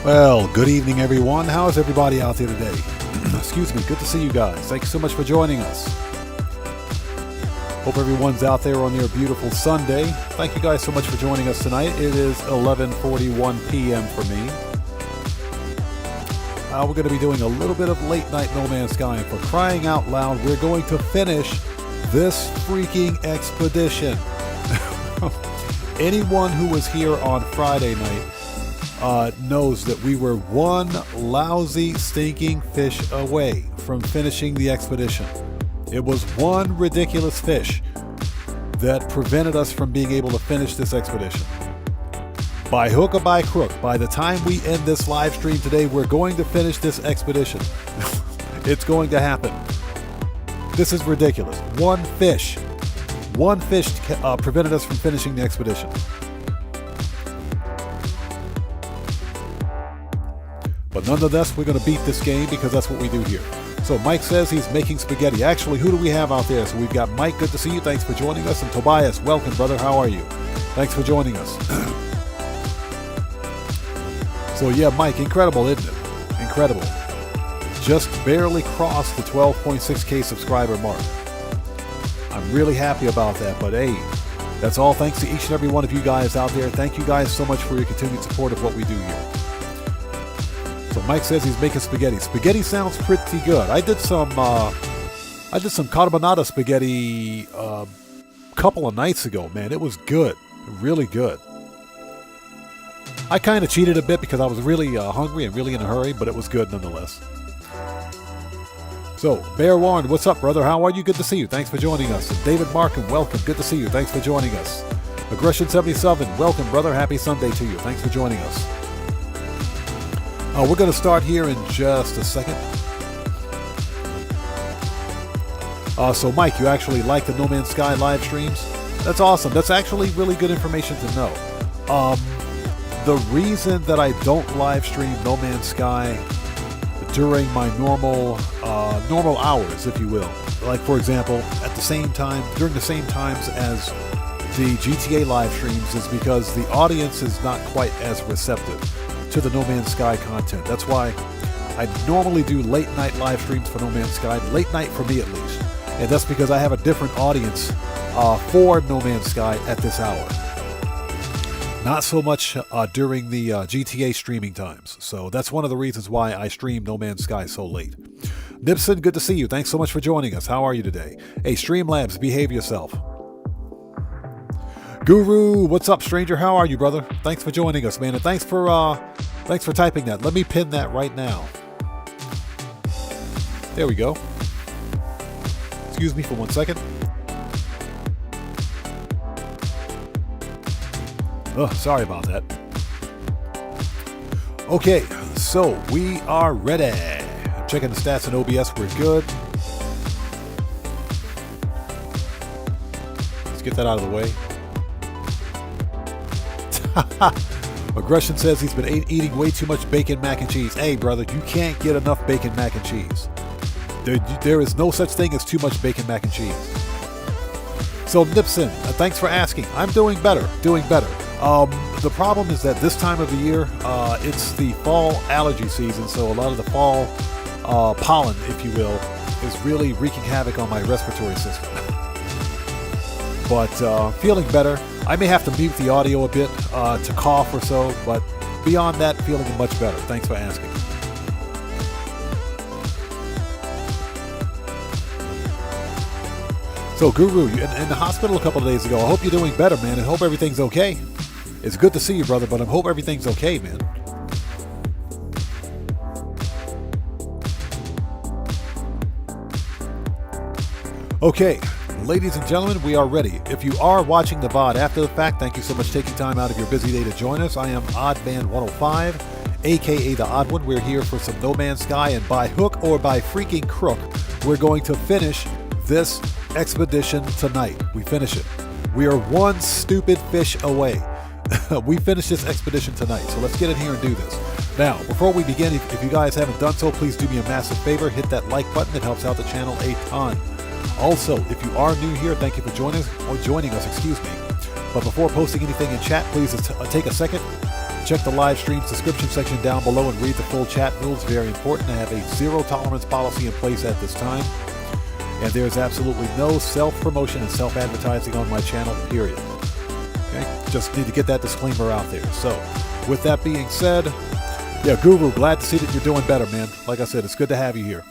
Well, good evening, everyone. How is everybody out there today? Excuse me. Good to see you guys. Thank you so much for joining us. Hope everyone's out there on their beautiful Sunday. Thank you guys so much for joining us tonight. It is 11:41 p.m. for me. We're going to be doing a little bit of late night No Man's Sky. And for crying out loud, we're going to finish this freaking expedition. Anyone who was here on Friday night knows that we were one lousy, stinking fish away from finishing the expedition. It was one ridiculous fish that prevented us from being able to finish this expedition. By hook or by crook, by the time we end this live stream today, we're going to finish this expedition. It's going to happen. This is ridiculous. One fish prevented us from finishing the expedition. But nonetheless, we're going to beat this game because that's what we do here. So Mike says he's making spaghetti. Actually, who do we have out there? So we've got Mike, good to see you. Thanks for joining us. And Tobias, welcome, brother. How are you? Thanks for joining us. So yeah, Mike, incredible, isn't it? Incredible. Just barely crossed the 12.6K subscriber mark. I'm really happy about that, but hey, that's all thanks to each and every one of you guys out there. Thank you guys so much for your continued support of what we do here. So Mike says he's making spaghetti. Spaghetti sounds pretty good. I did some carbonara spaghetti a couple of nights ago, man. It was good, really good. I kind of cheated a bit because I was really hungry and really in a hurry, but it was good nonetheless. So, Bear Warren, what's up, brother? How are you? Good to see you. Thanks for joining us. And David Markham, welcome. Good to see you. Thanks for joining us. Aggression 77, welcome, brother. Happy Sunday to you. Thanks for joining us. We're going to start here in just a second. So, Mike, you actually like the No Man's Sky live streams? That's awesome. That's actually really good information to know. The reason that I don't live stream No Man's Sky during my normal hours, if you will, like for example, at the same time, during the same times as the GTA live streams, is because the audience is not quite as receptive to the No Man's Sky content. That's why I normally do late night live streams for No Man's Sky, late night for me at least, and that's because I have a different audience for No Man's Sky at this hour. Not so much during the GTA streaming times. So that's one of the reasons why I stream No Man's Sky so late. Nipson, good to see you. Thanks so much for joining us. How are you today? Hey, Streamlabs, behave yourself. Guru, what's up, stranger? How are you, brother? Thanks for joining us, man. And thanks for typing that. Let me pin that right now. There we go. Excuse me for 1 second. Oh, sorry about that. Okay, so we are ready. I'm checking the stats in OBS. We're good. Let's get that out of the way. Aggression says he's been eating way too much bacon mac and cheese. Hey, brother, you can't get enough bacon mac and cheese. There is no such thing as too much bacon mac and cheese. So, Nipson, thanks for asking. I'm doing better. The problem is that this time of the year, it's the fall allergy season, so a lot of the fall pollen, if you will, is really wreaking havoc on my respiratory system. But feeling better. I may have to mute the audio a bit to cough or so, but beyond that, feeling much better. Thanks for asking. So, Guru, you're in the hospital a couple of days ago. I hope you're doing better, man, and hope everything's okay. It's good to see you, brother, but I hope everything's okay, man. Okay, ladies and gentlemen, we are ready. If you are watching the VOD after the fact, thank you so much for taking time out of your busy day to join us. I am OddMan105, aka The Odd One. We're here for some No Man's Sky, and by hook or by freaking crook, we're going to finish this expedition tonight. We finish it. We are one stupid fish away. We finish this expedition tonight, so let's get in here and do this. Now, before we begin, if you guys haven't done so, please do me a massive favor. Hit that like button. It helps out the channel a ton. Also, if you are new here, thank you for joining us, But before posting anything in chat, please take a second Check the live stream's description section down below and read the full chat rules. Very important. I have a zero tolerance policy in place at this time. And there's absolutely no self-promotion and self-advertising on my channel, period. Okay? Just need to get that disclaimer out there. So, with that being said, yeah, Guru, glad to see that you're doing better, man. Like I said, it's good to have you here.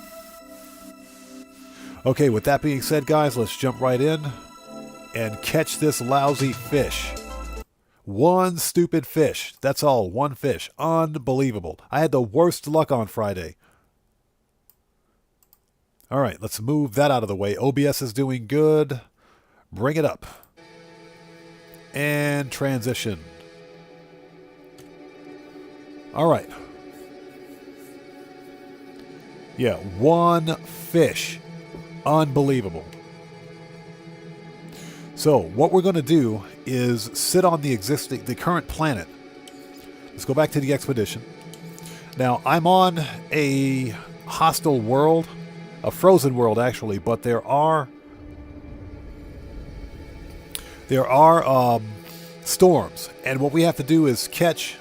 Okay, with that being said, guys, let's jump right in and catch this lousy fish. One stupid fish. That's all. One fish. Unbelievable. I had the worst luck on Friday. All right, let's move that out of the way. OBS is doing good. Bring it up. And transition. All right. Yeah, one fish. Unbelievable. So what we're going to do is sit on the current planet. Let's go back to the expedition. Now, I'm on a hostile world, a frozen world actually, but there are storms, and what we have to do is catch.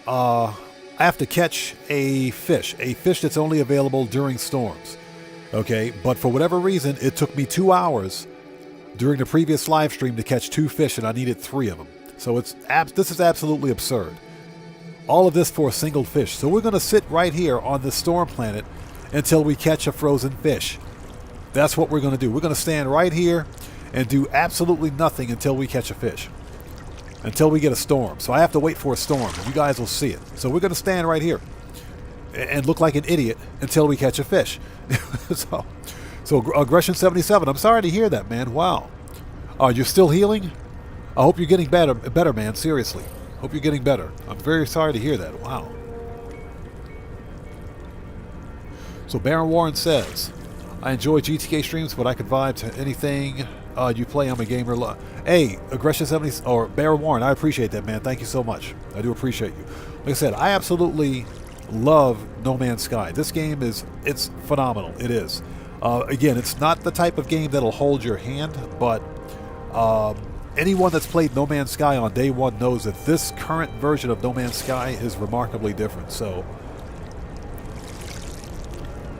I have to catch a fish that's only available during storms. Okay, but for whatever reason, it took me 2 hours during the previous live stream to catch 2 fish, and I needed 3 of them. So this is absolutely absurd. All of this for a single fish. So we're going to sit right here on this storm planet until we catch a frozen fish. That's what we're going to do. We're going to stand right here and do absolutely nothing until we catch a fish. Until we get a storm. So I have to wait for a storm. You guys will see it. So we're going to stand right here and look like an idiot until we catch a fish. so Aggression 77, I'm sorry to hear that, man. Wow. You're still healing? I hope you're getting better, man. Seriously. Hope you're getting better. I'm very sorry to hear that. Wow. So Baron Warren says, I enjoy GTA streams, but I could vibe to anything you play. I'm a gamer. Hey, Aggression 70 or Baron Warren, I appreciate that, man. Thank you so much. I do appreciate you. Like I said, I absolutely love No Man's Sky. This game it's phenomenal. It is. Again, it's not the type of game that'll hold your hand, but anyone that's played No Man's Sky on day one knows that this current version of No Man's Sky is remarkably different. So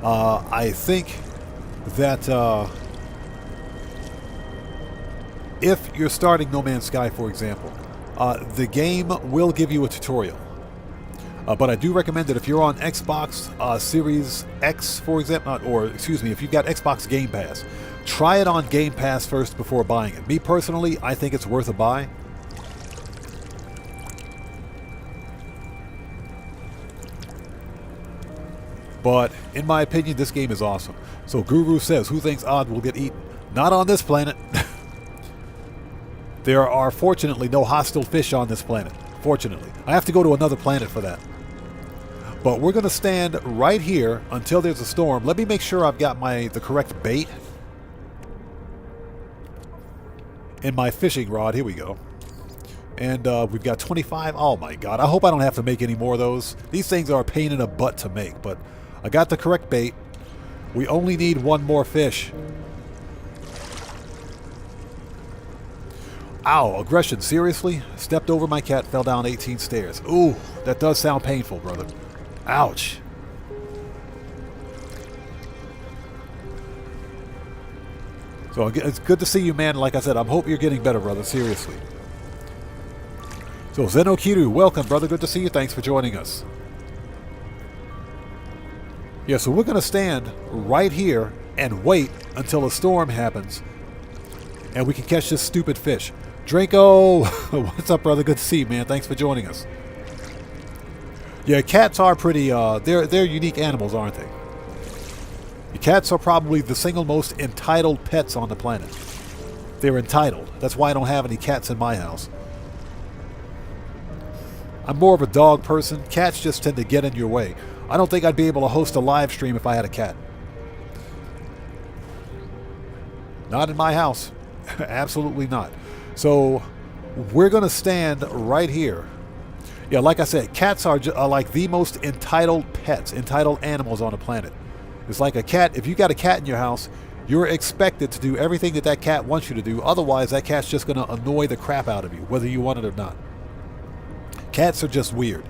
I think that if you're starting No Man's Sky, for example, the game will give you a tutorial. But I do recommend that if you're on Xbox Series X, for example, if you've got Xbox Game Pass, try it on Game Pass first before buying it. Me personally, I think it's worth a buy. But in my opinion, this game is awesome. So Guru says, who thinks Odd will get eaten? Not on this planet. There are fortunately no hostile fish on this planet. Fortunately. I have to go to another planet for that. But we're going to stand right here until there's a storm. Let me make sure I've got the correct bait. In my fishing rod. Here we go. And we've got 25. Oh my god. I hope I don't have to make any more of those. These things are a pain in the butt to make. But I got the correct bait. We only need one more fish. Ow, aggression, seriously? Stepped over my cat, fell down 18 stairs. Ooh, that does sound painful, brother. Ouch. So it's good to see you, man. Like I said, I hope you're getting better, brother, seriously. So Zenokiru, welcome, brother. Good to see you. Thanks for joining us. Yeah, so we're going to stand right here and wait until a storm happens. And we can catch this stupid fish. Draco! What's up, brother? Good to see you, man. Thanks for joining us. Yeah, cats are pretty, they're unique animals, aren't they? The cats are probably the single most entitled pets on the planet. They're entitled. That's why I don't have any cats in my house. I'm more of a dog person. Cats just tend to get in your way. I don't think I'd be able to host a live stream if I had a cat. Not in my house. Absolutely not. So we're going to stand right here. Yeah, like I said, cats are like the most entitled pets, entitled animals on the planet. It's like a cat. If you got a cat in your house, you're expected to do everything that cat wants you to do. Otherwise, that cat's just going to annoy the crap out of you, whether you want it or not. Cats are just weird.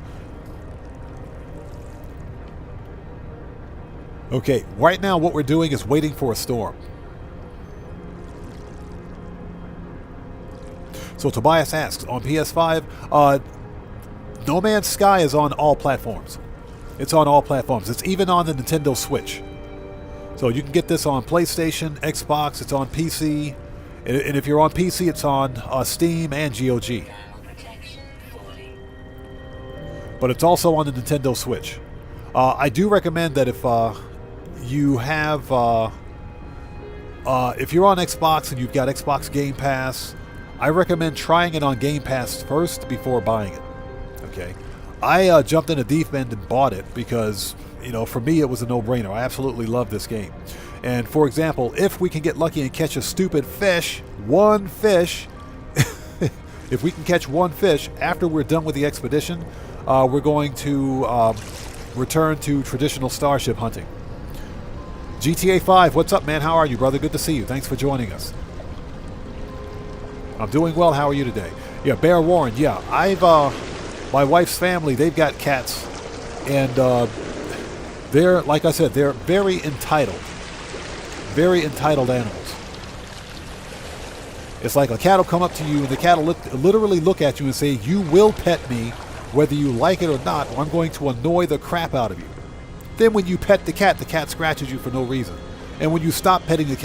Okay, right now what we're doing is waiting for a storm. So Tobias asks, on PS5, No Man's Sky is on all platforms. It's on all platforms. It's even on the Nintendo Switch. So you can get this on PlayStation, Xbox, it's on PC. And if you're on PC, it's on Steam and GOG. But it's also on the Nintendo Switch. I do recommend that if you have, if you're on Xbox and you've got Xbox Game Pass, I recommend trying it on Game Pass first before buying it. Okay, I jumped in a deep end and bought it because, you know, for me it was a no-brainer. I absolutely love this game. And for example, if we can get lucky and catch a stupid fish, one fish, if we can catch one fish after we're done with the expedition, we're going to return to traditional starship hunting. GTA 5, what's up, man? How are you, brother? Good to see you. Thanks for joining us. I'm doing well. How are you today? Yeah, Bear Warren. Yeah, my wife's family, they've got cats, and they're, like I said, they're very entitled animals. It's like a cat will come up to you, and the cat will literally look at you and say, "You will pet me, whether you like it or not, or I'm going to annoy the crap out of you." Then when you pet the cat scratches you for no reason. And when you stop petting the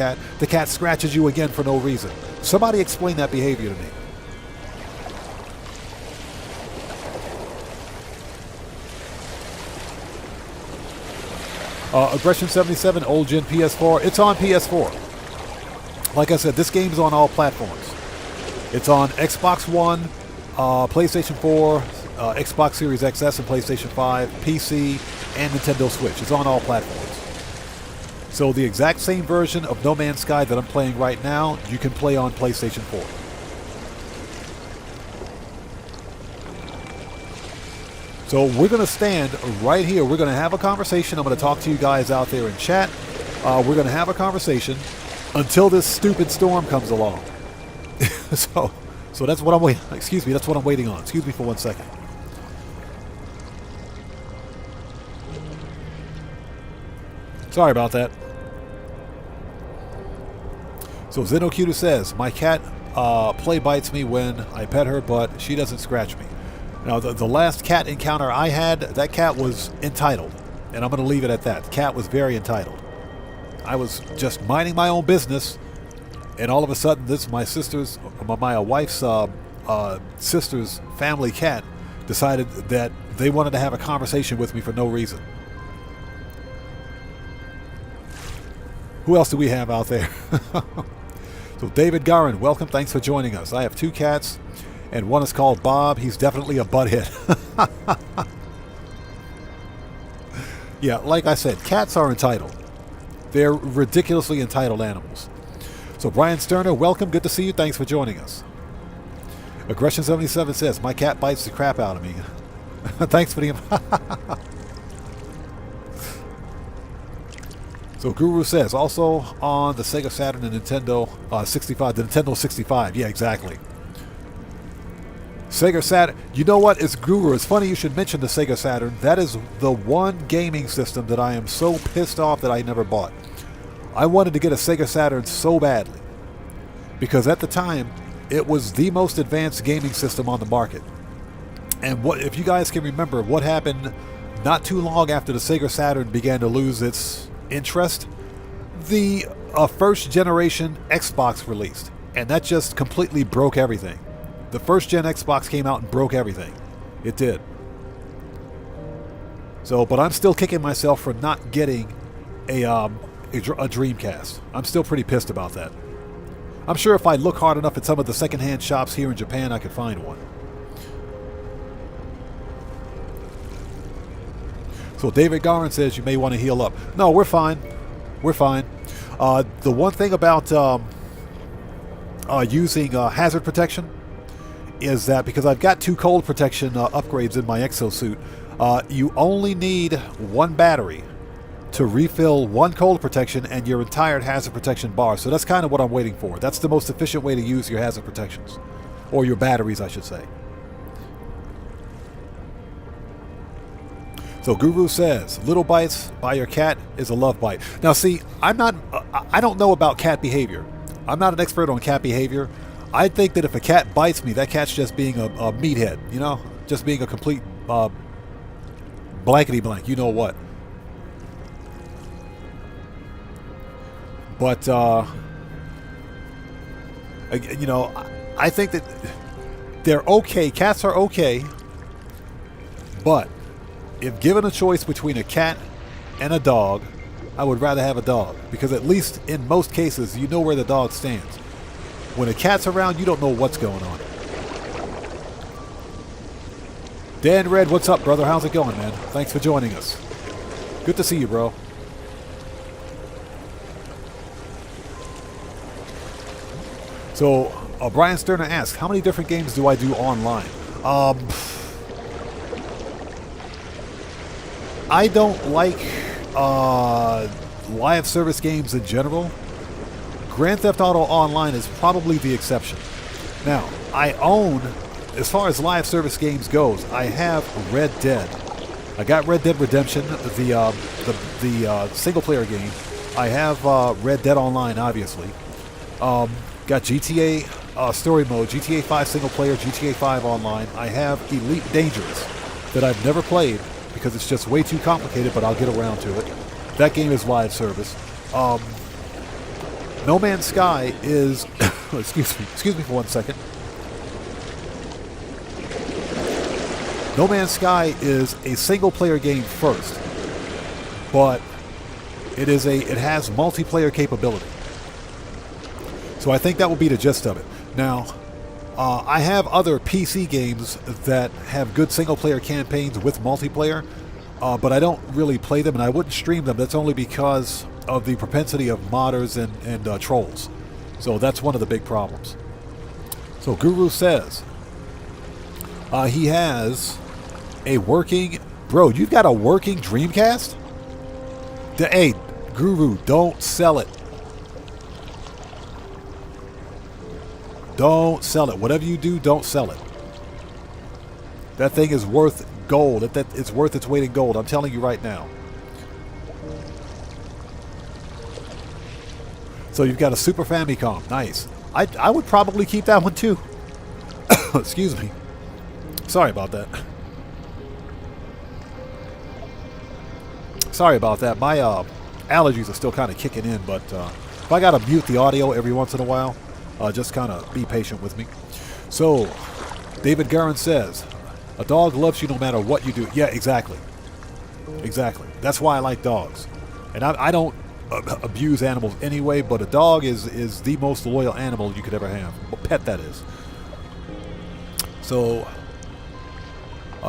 cat scratches you again for no reason. Somebody explain that behavior to me. Aggression 77, old gen PS4. It's on PS4. Like I said, this game's on all platforms. It's on Xbox One, PlayStation 4, Xbox Series XS and PlayStation 5, PC, and Nintendo Switch. It's on all platforms. So the exact same version of No Man's Sky that I'm playing right now, you can play on PlayStation 4. So we're going to stand right here. We're going to have a conversation. I'm going to talk to you guys out there in chat. We're going to have a conversation until this stupid storm comes along. So that's what I'm waiting. Excuse me. That's what I'm waiting on. Excuse me for 1 second. Sorry about that. So Zenocuta says, my cat play bites me when I pet her, but she doesn't scratch me. Now, the last cat encounter I had, that cat was entitled. And I'm going to leave it at that. The cat was very entitled. I was just minding my own business, and all of a sudden, my wife's sister's family cat decided that they wanted to have a conversation with me for no reason. Who else do we have out there? So David Garin, welcome. Thanks for joining us. I have 2 cats, and one is called Bob. He's definitely a butthead. Yeah, like I said, cats are entitled. They're ridiculously entitled animals. So Brian Sterner, welcome. Good to see you. Thanks for joining us. Aggression 77 says, my cat bites the crap out of me. Thanks for the... So Guru says, also on the Sega Saturn and Nintendo 65, the Nintendo 65. Yeah, exactly. Sega Saturn. You know what? It's Guru. It's funny you should mention the Sega Saturn. That is the one gaming system that I am so pissed off that I never bought. I wanted to get a Sega Saturn so badly, because at the time, it was the most advanced gaming system on the market. And what, if you guys can remember, what happened not too long after the Sega Saturn began to lose its interest, the first generation Xbox released, and that just completely broke everything. The first gen Xbox came out and broke everything. It did. So, but I'm still kicking myself for not getting a Dreamcast. I'm still pretty pissed about that. I'm sure if I look hard enough at some of the secondhand shops here in Japan, I could find one. So David Garin says you may want to heal up. No, we're fine. We're fine. The one thing about using hazard protection is that because I've got 2 cold protection upgrades in my exosuit, you only need 1 battery to refill 1 cold protection and your entire hazard protection bar. So that's kind of what I'm waiting for. That's the most efficient way to use your hazard protections. Or your batteries, I should say. So Guru says, little bites by your cat is a love bite. Now see, I don't know about cat behavior. I'm not an expert on cat behavior. I think that if a cat bites me, that cat's just being a meathead, you know? Just being a complete blankety blank, you know what. But, you know, I think that they're okay. Cats are okay. But if given a choice between a cat and a dog, I would rather have a dog. Because at least in most cases, you know where the dog stands. When a cat's around, you don't know what's going on. Dan Red, what's up, brother? How's it going, man? Thanks for joining us. Good to see you, bro. So, Brian Sterner asks, how many different games do I do online? I don't like live service games in general. Grand Theft Auto Online is probably the exception. Now, I own, as far as live service games goes, I have Red Dead. I got Red Dead Redemption, the single-player game. I have Red Dead Online, obviously. Got GTA Story Mode, GTA 5 single-player, GTA 5 Online. I have Elite Dangerous that I've never played because it's just way too complicated, but I'll get around to it. That game is live service. No Man's Sky is... excuse me for 1 second. No Man's Sky is a single-player game first, but it has multiplayer capability. So I think that will be the gist of it. Now, I have other PC games that have good single-player campaigns with multiplayer, but I don't really play them, and I wouldn't stream them. That's only because of the propensity of modders and trolls. So that's one of the big problems. So Guru says he has a working... Bro, you've got a working Dreamcast? Hey, Guru, don't sell it. Don't sell it. Whatever you do, don't sell it. That thing is worth gold. It's worth its weight in gold. I'm telling you right now. So you've got a Super Famicom. Nice. I would probably keep that one too. Excuse me. Sorry about that. Sorry about that. My allergies are still kind of kicking in, but if I got to mute the audio every once in a while, just kind of be patient with me. So, David Gurin says, a dog loves you no matter what you do. Yeah, exactly. Exactly. That's why I like dogs. And I don't abuse animals anyway, but a dog is the most loyal animal you could ever have. A pet, that is. So,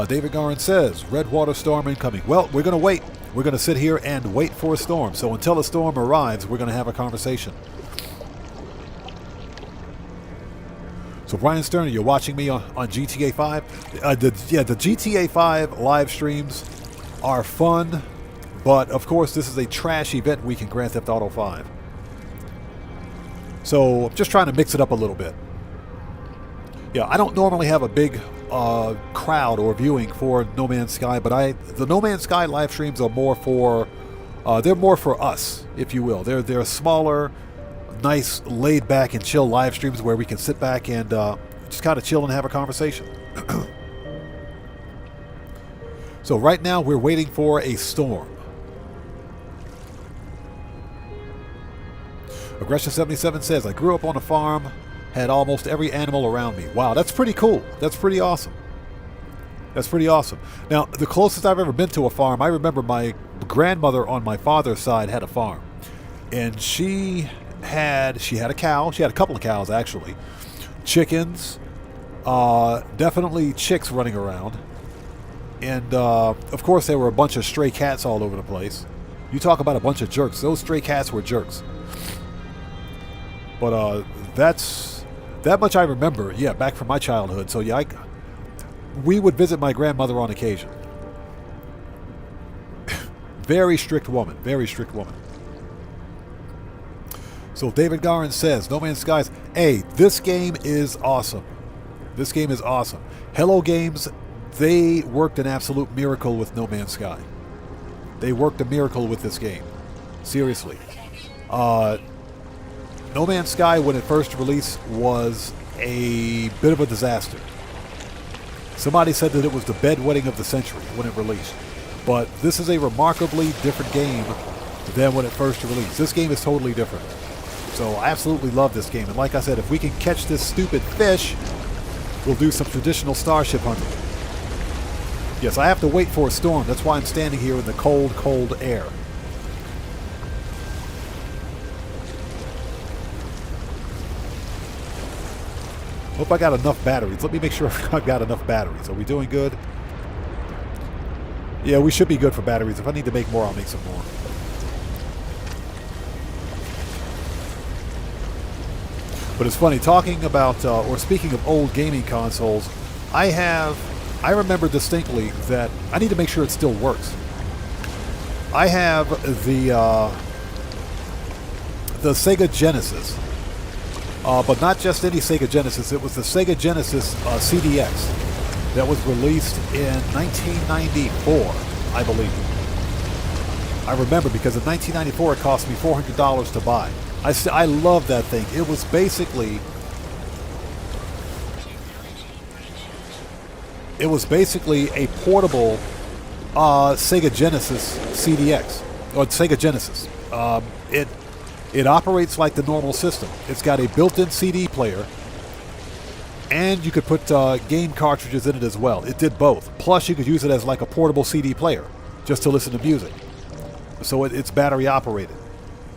David Gurin says, Redwater storm incoming. Well, we're going to wait. We're going to sit here and wait for a storm. So until a storm arrives, we're going to have a conversation. So Brian Sterner, you're watching me on GTA 5. The GTA 5 live streams are fun, but of course this is a trash event week in Grand Theft Auto 5. So I'm just trying to mix it up a little bit. Yeah, I don't normally have a big crowd or viewing for No Man's Sky, but the No Man's Sky live streams are more for they're more for us, if you will. They're smaller, nice, laid back and chill live streams where we can sit back and just kind of chill and have a conversation. So right now we're waiting for a storm. Aggression77 says, I grew up on a farm, had almost every animal around me. Wow, that's pretty cool. That's pretty awesome. That's pretty awesome. Now, the closest I've ever been to a farm, I remember my grandmother on my father's side had a farm. And she had a cow. She had a couple of cows, actually. Chickens. Definitely chicks running around. And, of course, there were a bunch of stray cats all over the place. You talk about a bunch of jerks. Those stray cats were jerks. But that much I remember, yeah, back from my childhood. So, yeah, we would visit my grandmother on occasion. Very strict woman. Very strict woman. So David Garin says, No Man's Skies, hey, this game is awesome. This game is awesome. Hello Games they worked an absolute miracle with No Man's Sky. They worked a miracle with this game. Seriously. No Man's Sky, when it first released, was a bit of a disaster. Somebody said that it was the bedwetting of the century when it released. But this is a remarkably different game than when it first released. This game is totally different. So I absolutely love this game. And like I said, if we can catch this stupid fish, we'll do some traditional starship hunting. Yes, I have to wait for a storm. That's why I'm standing here in the cold, cold air. Hope I got enough batteries. Let me make sure I've got enough batteries. Are we doing good? Yeah, we should be good for batteries. If I need to make more, I'll make some more. But it's funny, talking about, or speaking of old gaming consoles, I remember distinctly that I need to make sure it still works. I have the Sega Genesis. But not just any Sega Genesis. It was the Sega Genesis CDX that was released in 1994, I believe. I remember because in 1994 it cost me $400 to buy. I love that thing. It was basically a portable Sega Genesis CDX or Sega Genesis. It operates like the normal system. It's got a built-in CD player, and you could put game cartridges in it as well. It did both. Plus, you could use it as like a portable CD player, just to listen to music. So it's battery operated.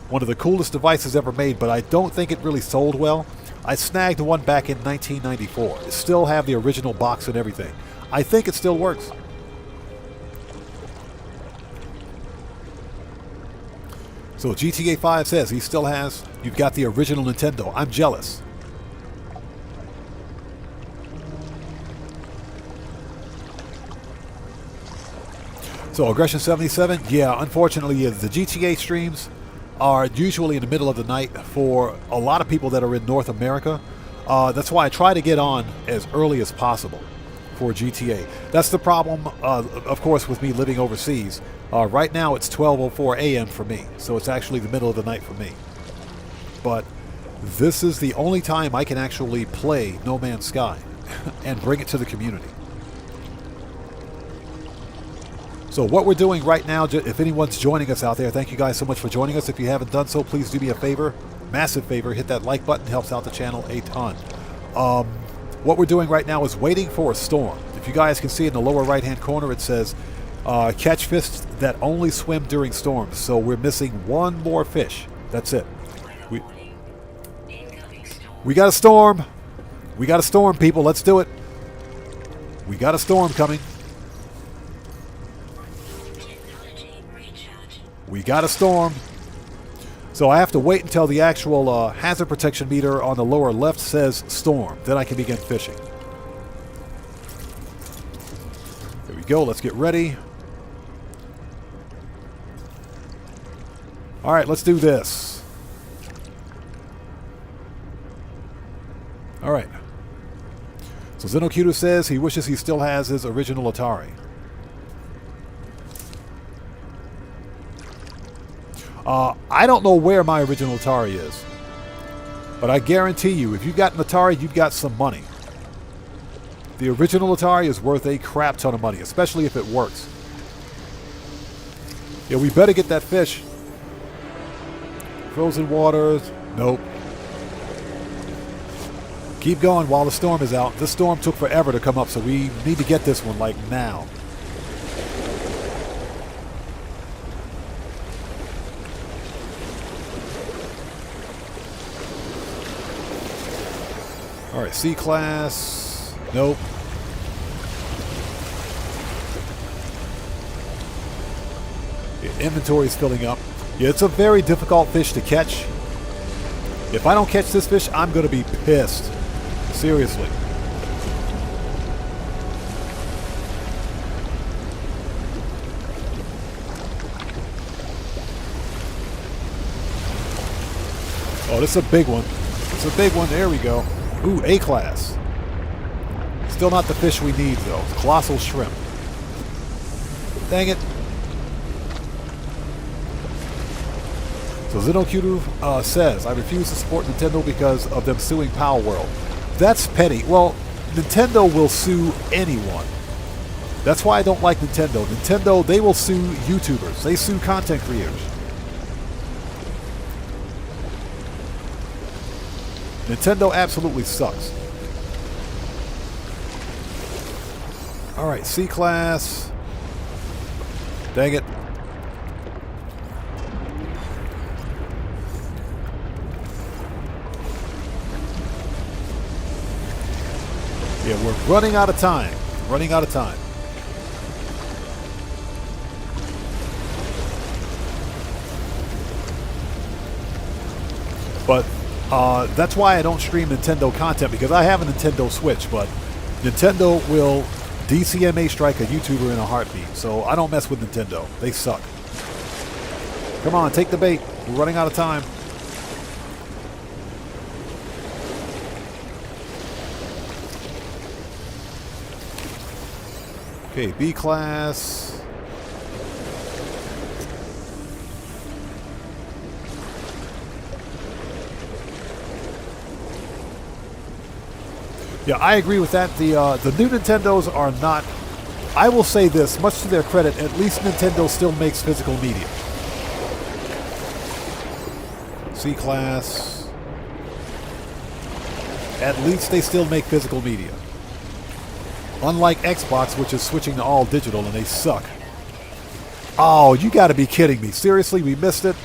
One of the coolest devices ever made, but I don't think it really sold well. I snagged one back in 1994. It still have the original box and everything. I think it still works. So GTA 5 says he still has, you've got the original Nintendo. I'm jealous. So Aggression 77, yeah, unfortunately, the GTA streams are usually in the middle of the night for a lot of people that are in North America. That's why I try to get on as early as possible for GTA. That's the problem, of course, with me living overseas. Right now it's 12:04 a.m. for me, so it's actually the middle of the night for me. But this is the only time I can actually play No Man's Sky and bring it to the community. So what we're doing right now, if anyone's joining us out there, thank you guys so much for joining us. If you haven't done so, please do me a favor, massive favor, hit that like button, helps out the channel a ton. What we're doing right now is waiting for a storm. If you guys can see in the lower right hand corner, it says catch fish that only swim during storms. So we're missing one more fish. That's it. We got a storm. We got a storm, people. Let's do it. We got a storm coming. We got a storm. So I have to wait until the actual hazard protection meter on the lower left says storm. Then I can begin fishing. There we go. Let's get ready. All right, let's do this. All right. So Zenocuto says he wishes he still has his original Atari. I don't know where my original Atari is, but I guarantee you, if you've got an Atari, you've got some money. The original Atari is worth a crap ton of money, especially if it works. Yeah, we better get that fish. Frozen waters. Nope. Keep going while the storm is out. This storm took forever to come up, so we need to get this one, like, now. All right, C-class. Nope. Inventory is filling up. Yeah, it's a very difficult fish to catch. If I don't catch this fish, I'm going to be pissed. Seriously. Oh, this is a big one. It's a big one. There we go. Ooh, A-class. Still not the fish we need, though. Colossal shrimp. Dang it. So Zenokudu says, I refuse to support Nintendo because of them suing Power World. That's petty. Well, Nintendo will sue anyone. That's why I don't like Nintendo. Nintendo, they will sue YouTubers. They sue content creators. Nintendo absolutely sucks. Alright, C-Class. Dang it. Yeah, we're running out of time. Running out of time. But that's why I don't stream Nintendo content, because I have a Nintendo Switch, but Nintendo will DCMA strike a YouTuber in a heartbeat. So I don't mess with Nintendo. They suck. Come on, take the bait. We're running out of time. Okay, B class. Yeah, I agree with that. The new Nintendos are not. I will say this, much to their credit, at least Nintendo still makes physical media. C class. At least they still make physical media. Unlike Xbox, which is switching to all digital, and they suck. Oh, you got to be kidding me! Seriously, we missed it.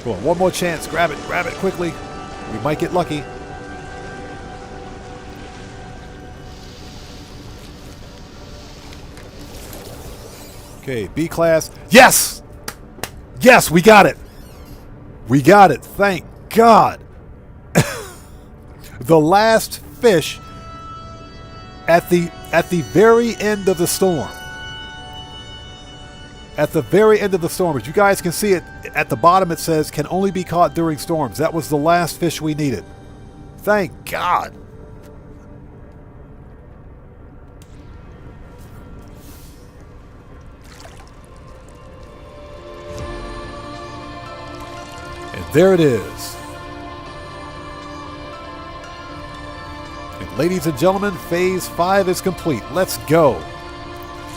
Come on, one more chance. Grab it quickly. We might get lucky. Okay, B class. Yes! Yes, we got it! We got it, thank God! The last fish at the very end of the storm. At the very end of the storm. As you guys can see it, at the bottom it says, can only be caught during storms. That was the last fish we needed. Thank God! There it is. And ladies and gentlemen, Phase 5 is complete. Let's go.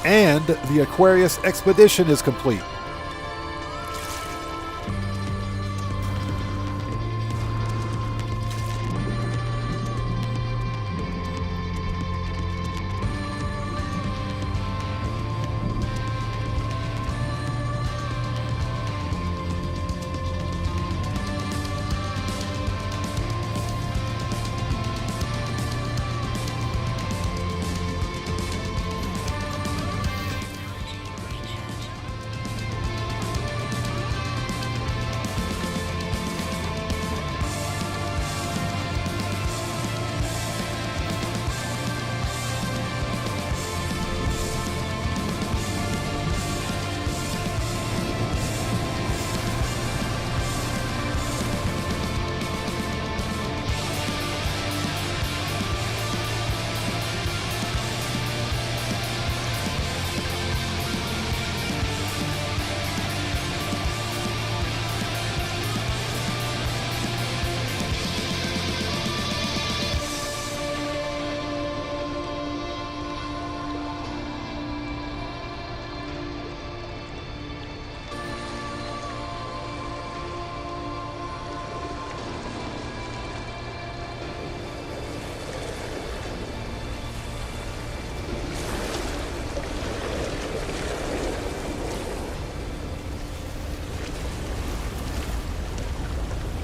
And the Aquarius expedition is complete.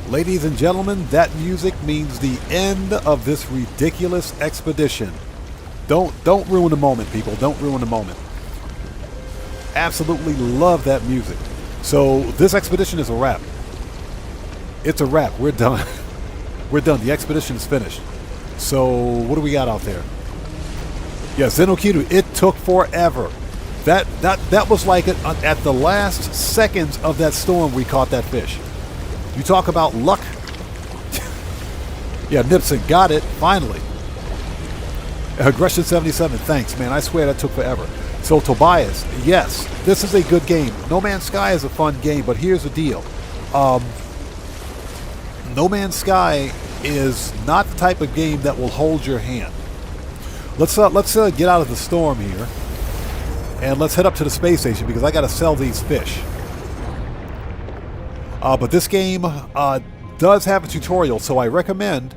Ladies and gentlemen, that music means the end of this ridiculous expedition. Don't ruin the moment, people. Don't ruin the moment. Absolutely love that music. So this expedition is a wrap. It's a wrap. We're done. We're done. The expedition is finished. So what do we got out there? Yeah, Zenokudu. It took forever. That was like at the last seconds of that storm we caught that fish. You talk about luck. Yeah, Nipson got it, finally. Aggression 77, thanks, man. I swear that took forever. So, Tobias, yes, this is a good game. No Man's Sky is a fun game, but here's the deal. No Man's Sky is not the type of game that will hold your hand. Let's get out of the storm here, and let's head up to the space station because I got to sell these fish. But this game does have a tutorial, so I recommend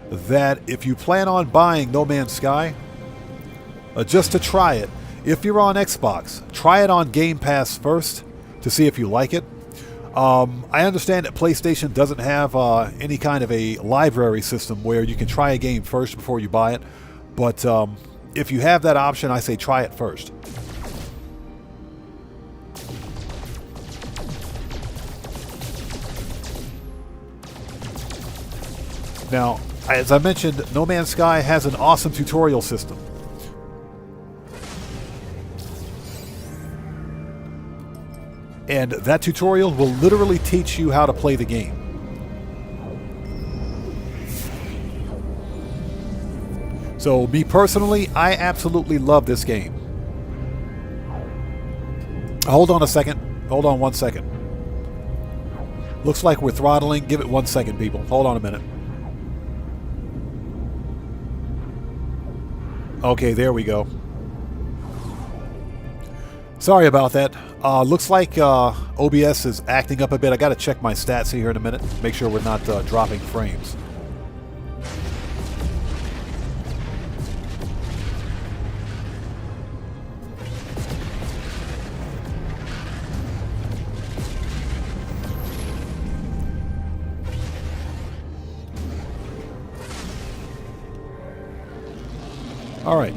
that if you plan on buying No Man's Sky, just to try it, if you're on Xbox, try it on Game Pass first to see if you like it. I understand that PlayStation doesn't have any kind of a library system where you can try a game first before you buy it, but if you have that option, I say try it first. Now, as I mentioned, No Man's Sky has an awesome tutorial system. And that tutorial will literally teach you how to play the game. So, me personally, I absolutely love this game. Hold on a second. Hold on 1 second. Looks like we're throttling. Give it 1 second, people. Hold on a minute. Okay, there we go. Sorry about that. Looks like OBS is acting up a bit. I got to check my stats here in a minute. Make sure we're not dropping frames. All right.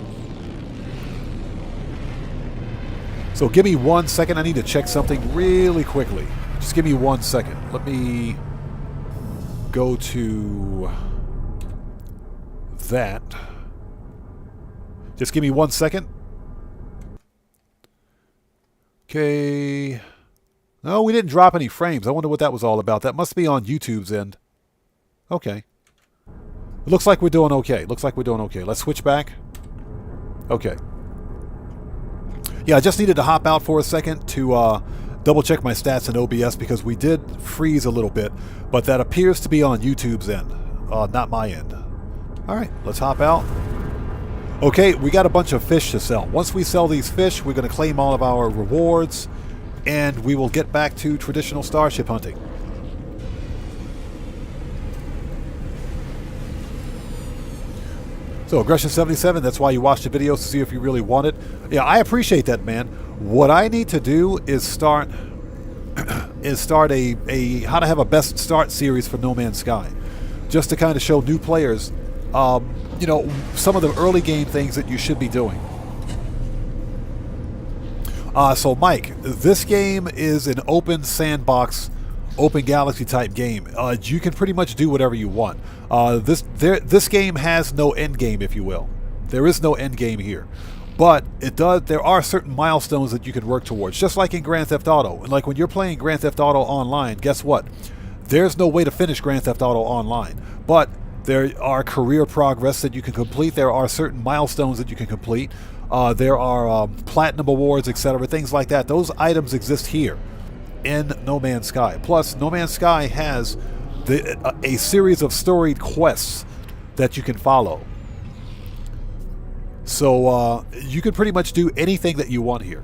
So give me 1 second. I need to check something really quickly. Just give me 1 second. Let me go to that. Just give me 1 second. Okay. No, we didn't drop any frames. I wonder what that was all about. That must be on YouTube's end. Okay. It looks like we're doing okay. Looks like we're doing okay. Let's switch back. Okay. Yeah, I just needed to hop out for a second to double check my stats in OBS because we did freeze a little bit, but that appears to be on YouTube's end, not my end. All right, let's hop out. Okay, we got a bunch of fish to sell. Once we sell these fish, we're going to claim all of our rewards, and we will get back to traditional starship hunting. So, Aggression 77, that's why you watch the videos to see if you really want it. Yeah, I appreciate that, man. What I need to do is start a how to have a best start series for No Man's Sky. Just to kind of show new players, you know, some of the early game things that you should be doing. So, Mike, this game is an open sandbox, open galaxy type game. You can pretty much do whatever you want. This game has no end game, if you will. There is no end game here, but there are certain milestones that you can work towards, just like in Grand Theft Auto. And like when you're playing Grand Theft Auto Online, guess what? There's no way to finish Grand Theft Auto Online, but there are career progress that you can complete. There are certain milestones that you can complete. There are platinum awards, etc., things like that. Those items exist here in No Man's Sky. Plus, No Man's Sky has a series of storied quests that you can follow. So you can pretty much do anything that you want here.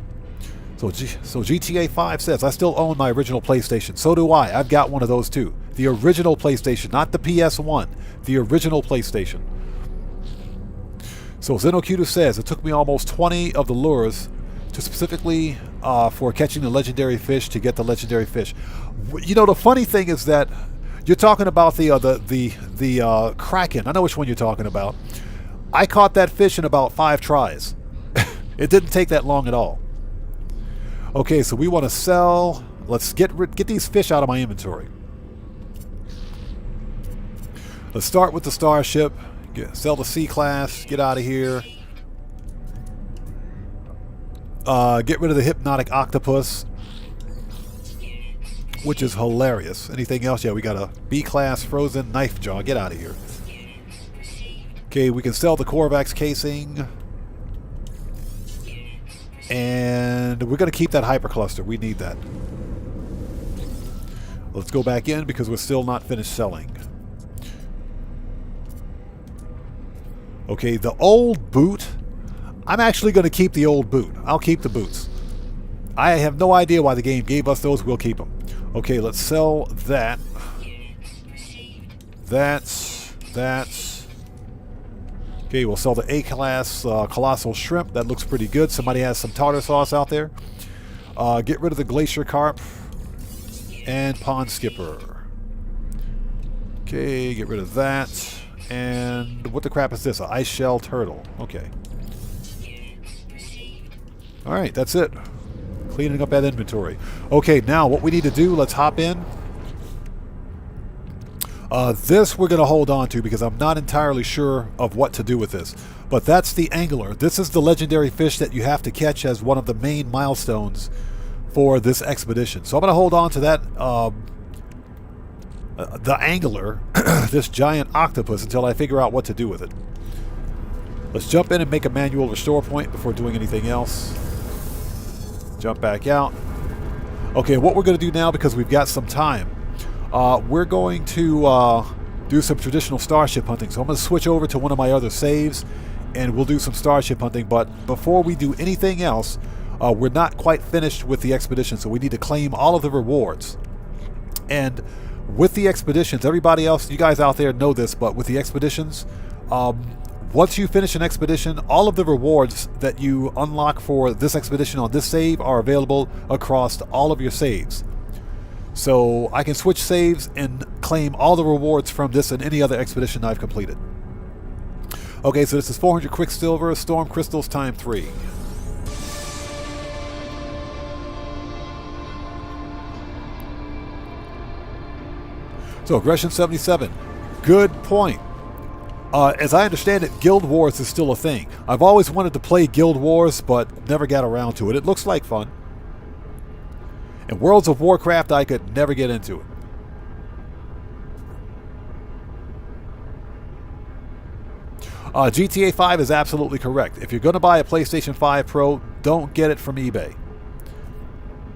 So GTA 5 says, I still own my original PlayStation. So do I. I've got one of those too. The original PlayStation, not the PS1. The original PlayStation. So Zenocutus says, it took me almost 20 of the lures to specifically for catching the legendary fish to get the legendary fish. You know, the funny thing is that you're talking about the Kraken. I know which one you're talking about. I caught that fish in about 5 tries. It didn't take that long at all. Okay, so we want to sell. Let's get these fish out of my inventory. Let's start with the starship. Sell the C-Class. Get out of here. Get rid of the hypnotic octopus, which is hilarious. Anything else? Yeah, we got a B-Class frozen knife jaw. Get out of here. Okay, we can sell the Corvax casing. And we're going to keep that hypercluster. We need that. Let's go back in because we're still not finished selling. Okay, the old boot. I'm actually going to keep the old boot. I'll keep the boots. I have no idea why the game gave us those. We'll keep them. Okay, let's sell that. That's. Okay, we'll sell the A-class Colossal Shrimp. That looks pretty good. Somebody has some tartar sauce out there. Get rid of the Glacier Carp. And Pond Skipper. Okay, get rid of that. And what the crap is this? An ice shell turtle. Okay. Alright, that's it. Cleaning up that inventory. Okay, now what we need to do, let's hop in. This we're going to hold on to because I'm not entirely sure of what to do with this. But that's the angler. This is the legendary fish that you have to catch as one of the main milestones for this expedition. So I'm going to hold on to that, the angler, this giant octopus, until I figure out what to do with it. Let's jump in and make a manual restore point before doing anything else. Jump back out. Okay, what we're going to do now, because we've got some time, we're going to do some traditional starship hunting. So I'm going to switch over to one of my other saves, and we'll do some starship hunting. But before we do anything else, we're not quite finished with the expedition, so we need to claim all of the rewards. And with the expeditions, everybody else, you guys out there know this, but with the expeditions, once you finish an expedition, all of the rewards that you unlock for this expedition on this save are available across all of your saves. So I can switch saves and claim all the rewards from this and any other expedition I've completed. Okay, so this is 400 Quicksilver, Storm Crystals time 3. So Aggression 77, good point. As I understand it, Guild Wars is still a thing. I've always wanted to play Guild Wars, but never got around to it. It looks like fun. And Worlds of Warcraft, I could never get into it. GTA 5 is absolutely correct. If you're going to buy a PlayStation 5 Pro, don't get it from eBay.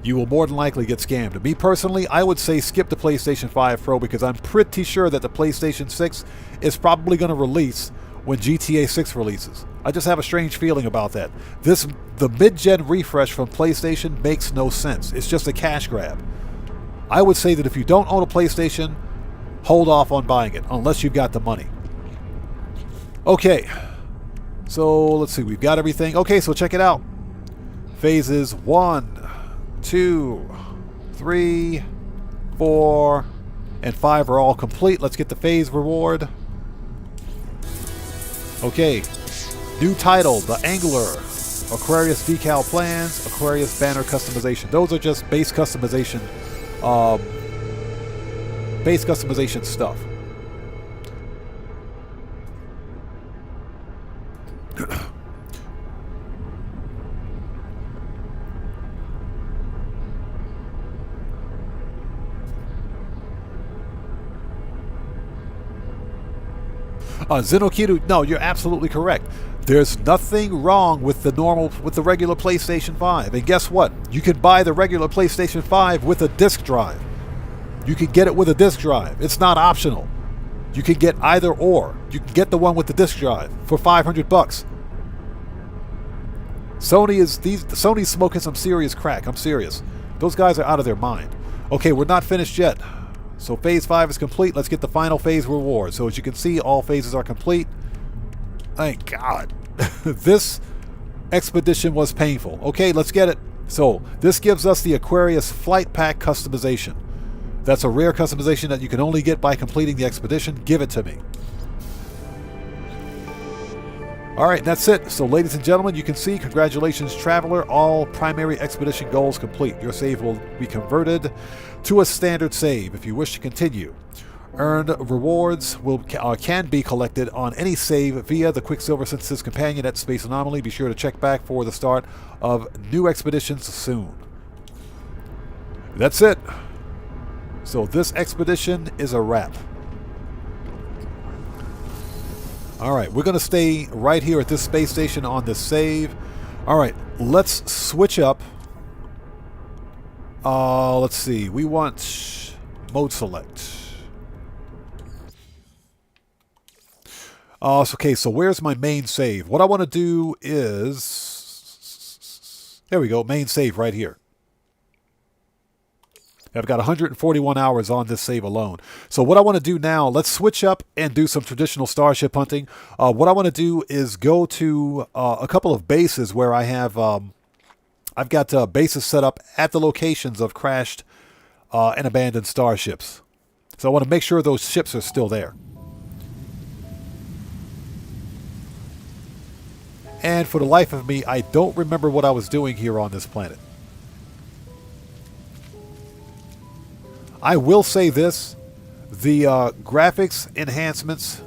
You will more than likely get scammed. Me personally, I would say skip the PlayStation 5 Pro because I'm pretty sure that the PlayStation 6 is probably going to release when GTA 6 releases. I just have a strange feeling about that. The mid-gen refresh from PlayStation makes no sense. It's just a cash grab. I would say that if you don't own a PlayStation, hold off on buying it unless you've got the money. Okay, so let's see, we've got everything. Okay, so check it out. Phases 1, 2, 3, 4, and 5 are all complete. Let's get the phase reward. Okay, new title, The Angler, Aquarius decal plans, Aquarius banner customization. Those are just base customization stuff. Zenokidu, no, you're absolutely correct. There's nothing wrong with the regular PlayStation 5. And guess what? You can buy the regular PlayStation 5 with a disc drive. You can get it with a disc drive. It's not optional. You can get either or. You can get the one with the disc drive for $500. Sony's smoking some serious crack. I'm serious. Those guys are out of their mind. Okay, we're not finished yet. So phase 5 is complete. Let's get the final phase reward. So as you can see, all phases are complete. Thank God. This expedition was painful. Okay, let's get it. So this gives us the Aquarius Flight Pack customization. That's a rare customization that you can only get by completing the expedition. Give it to me. Alright, that's it. So ladies and gentlemen, you can see, congratulations Traveler, all primary expedition goals complete. Your save will be converted to a standard save. If you wish to continue, earned rewards can be collected on any save via the Quicksilver Synthesis Companion at Space Anomaly. Be sure to check back for the start of new expeditions soon. That's it. So this expedition is a wrap. All right, we're going to stay right here at this space station on this save. All right, let's switch up. Let's see. We want mode select. Okay, so where's my main save? What I want to do is... There we go, main save right here. I've got 141 hours on this save alone. So what I want to do now, let's switch up and do some traditional starship hunting. What I want to do is go to a couple of bases where I have... I've got bases set up at the locations of crashed and abandoned starships. So I want to make sure those ships are still there. And for the life of me, I don't remember what I was doing here on this planet. I will say this. The graphics enhancements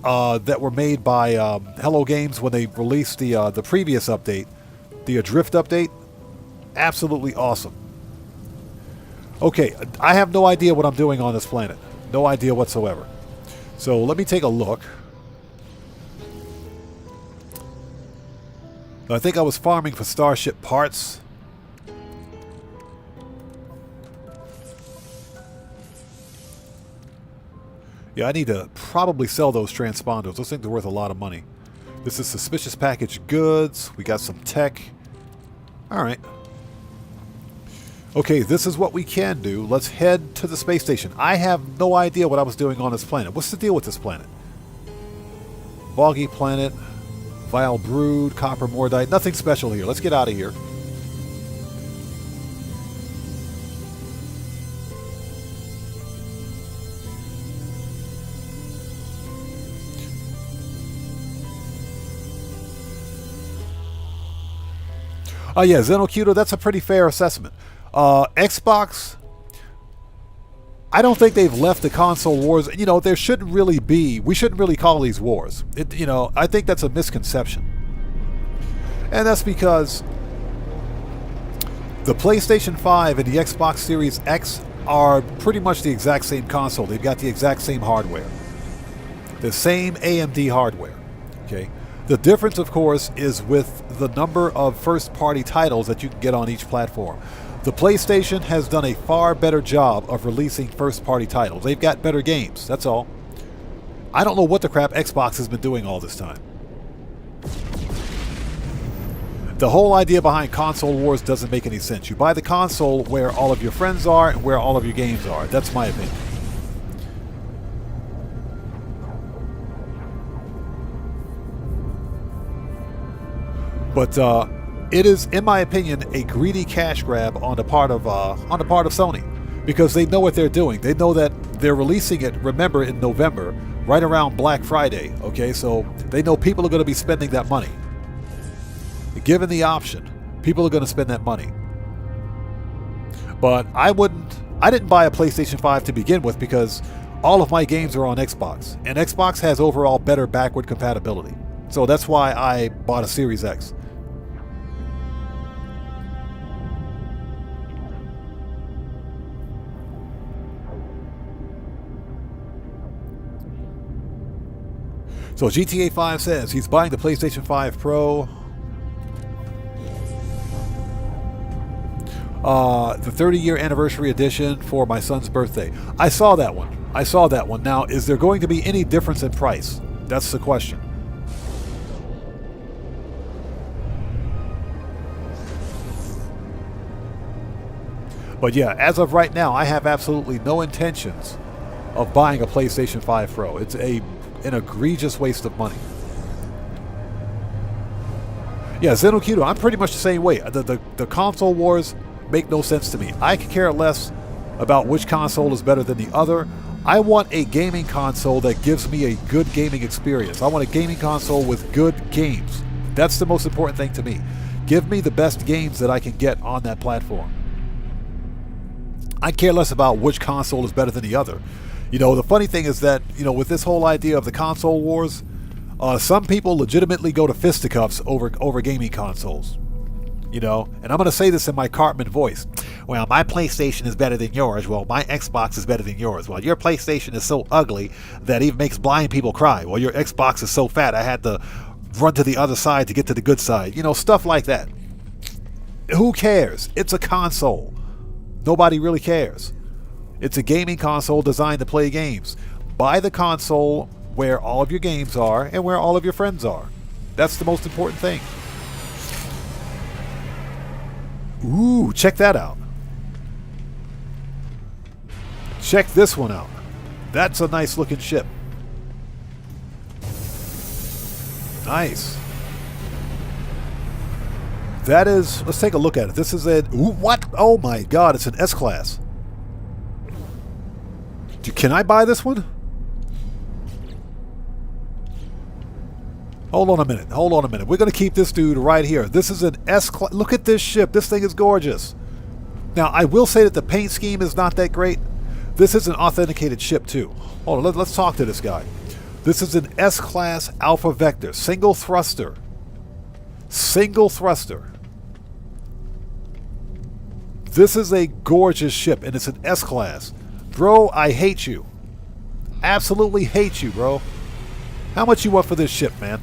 that were made by Hello Games when they released the previous update, the Adrift update, absolutely awesome. Okay, I have no idea what I'm doing on this planet. No idea whatsoever. So let me take a look. I think I was farming for starship parts. Yeah, I need to probably sell those transponders. Those things are worth a lot of money. This is suspicious packaged goods. We got some tech. All right. Okay, this is what we can do. Let's head to the space station. I have no idea what I was doing on this planet. What's the deal with this planet? Boggy planet. Vile brood, copper mordite. Nothing special here. Let's get out of here. Oh yeah, Xenocuto, that's a pretty fair assessment. Xbox, I don't think they've left the console wars. You know, there shouldn't really be. We shouldn't really call these wars. You know, I think that's a misconception. And that's because the PlayStation 5 and the Xbox Series X are pretty much the exact same console. They've got the exact same hardware. The same AMD hardware. Okay? The difference, of course, is with the number of first-party titles that you can get on each platform. The PlayStation has done a far better job of releasing first-party titles. They've got better games, that's all. I don't know what the crap Xbox has been doing all this time. The whole idea behind console wars doesn't make any sense. You buy the console where all of your friends are and where all of your games are. That's my opinion. But it is, in my opinion, a greedy cash grab on the part of Sony, because they know what they're doing. They know that they're releasing it, remember, in November, right around Black Friday. Okay, so they know people are going to be spending that money. Given the option, people are going to spend that money. But I didn't buy a PlayStation 5 to begin with because all of my games are on Xbox, and Xbox has overall better backward compatibility. So that's why I bought a Series X. So GTA 5 says he's buying the PlayStation 5 Pro. The 30-year anniversary edition for my son's birthday. I saw that one. I saw that one. Now, is there going to be any difference in price? That's the question. But yeah, as of right now, I have absolutely no intentions of buying a PlayStation 5 Pro. It's an egregious waste of money. Yeah, Xenocuto, I'm pretty much the same way. The console wars make no sense to me. I could care less about which console is better than the other. I want a gaming console that gives me a good gaming experience. I want a gaming console with good games. That's the most important thing to me. Give me the best games that I can get on that platform. I care less about which console is better than the other. You know, the funny thing is that, you know, with this whole idea of the console wars, some people legitimately go to fisticuffs over gaming consoles. You know, and I'm going to say this in my Cartman voice. well, my PlayStation is better than yours. Well, my Xbox is better than yours. Well, your PlayStation is so ugly that it even makes blind people cry. Well, your Xbox is so fat I had to run to the other side to get to the good side. You know, stuff like that. Who cares? It's a console. Nobody really cares. It's a gaming console designed to play games. Buy the console where all of your games are and where all of your friends are. That's the most important thing. Ooh, check that out. Check this one out. That's a nice looking ship. Nice. That is, let's take a look at it. This is a, ooh, what? Oh my God, it's an S-Class. Can I buy this one? Hold on a minute. Hold on a minute. We're going to keep this dude right here. This is an S-Class. Look at this ship. This thing is gorgeous. Now, I will say that the paint scheme is not that great. This is an authenticated ship, too. Hold on. Let's talk to this guy. This is an S-Class Alpha Vector. Single thruster. Single thruster. This is a gorgeous ship, and it's an S-Class. Bro, I hate you. Absolutely hate you, bro. How much you want for this ship, man?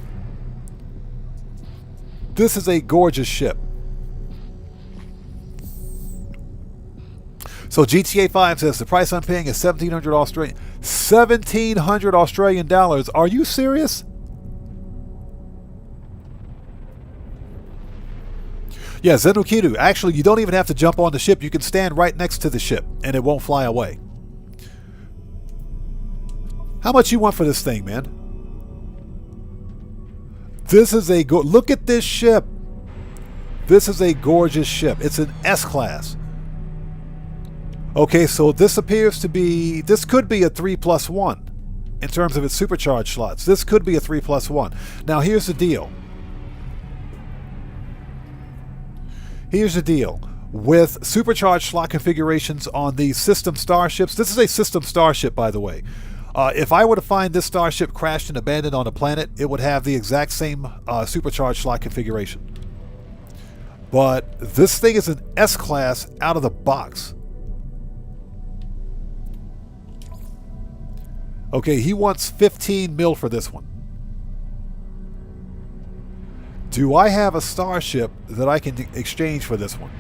This is a gorgeous ship. So GTA 5 says the price I'm paying is $1,700 Australian dollars. Are you serious? Yeah, Zenukidu. Actually, you don't even have to jump on the ship. You can stand right next to the ship, and it won't fly away. How much you want for this thing, man? This is a look at this ship. This is a gorgeous ship. It's an S-Class. Okay, so this appears to be, this could be a 3+1 in terms of its supercharged slots. This could be a 3+1. Now, here's the deal. Here's the deal. With supercharged slot configurations on these system starships, this is a system starship, by the way. If I were to find this starship crashed and abandoned on a planet, it would have the exact same supercharged slot configuration. But this thing is an S-Class out of the box. Okay, he wants 15 mil for this one. Do I have a starship that I can exchange for this one?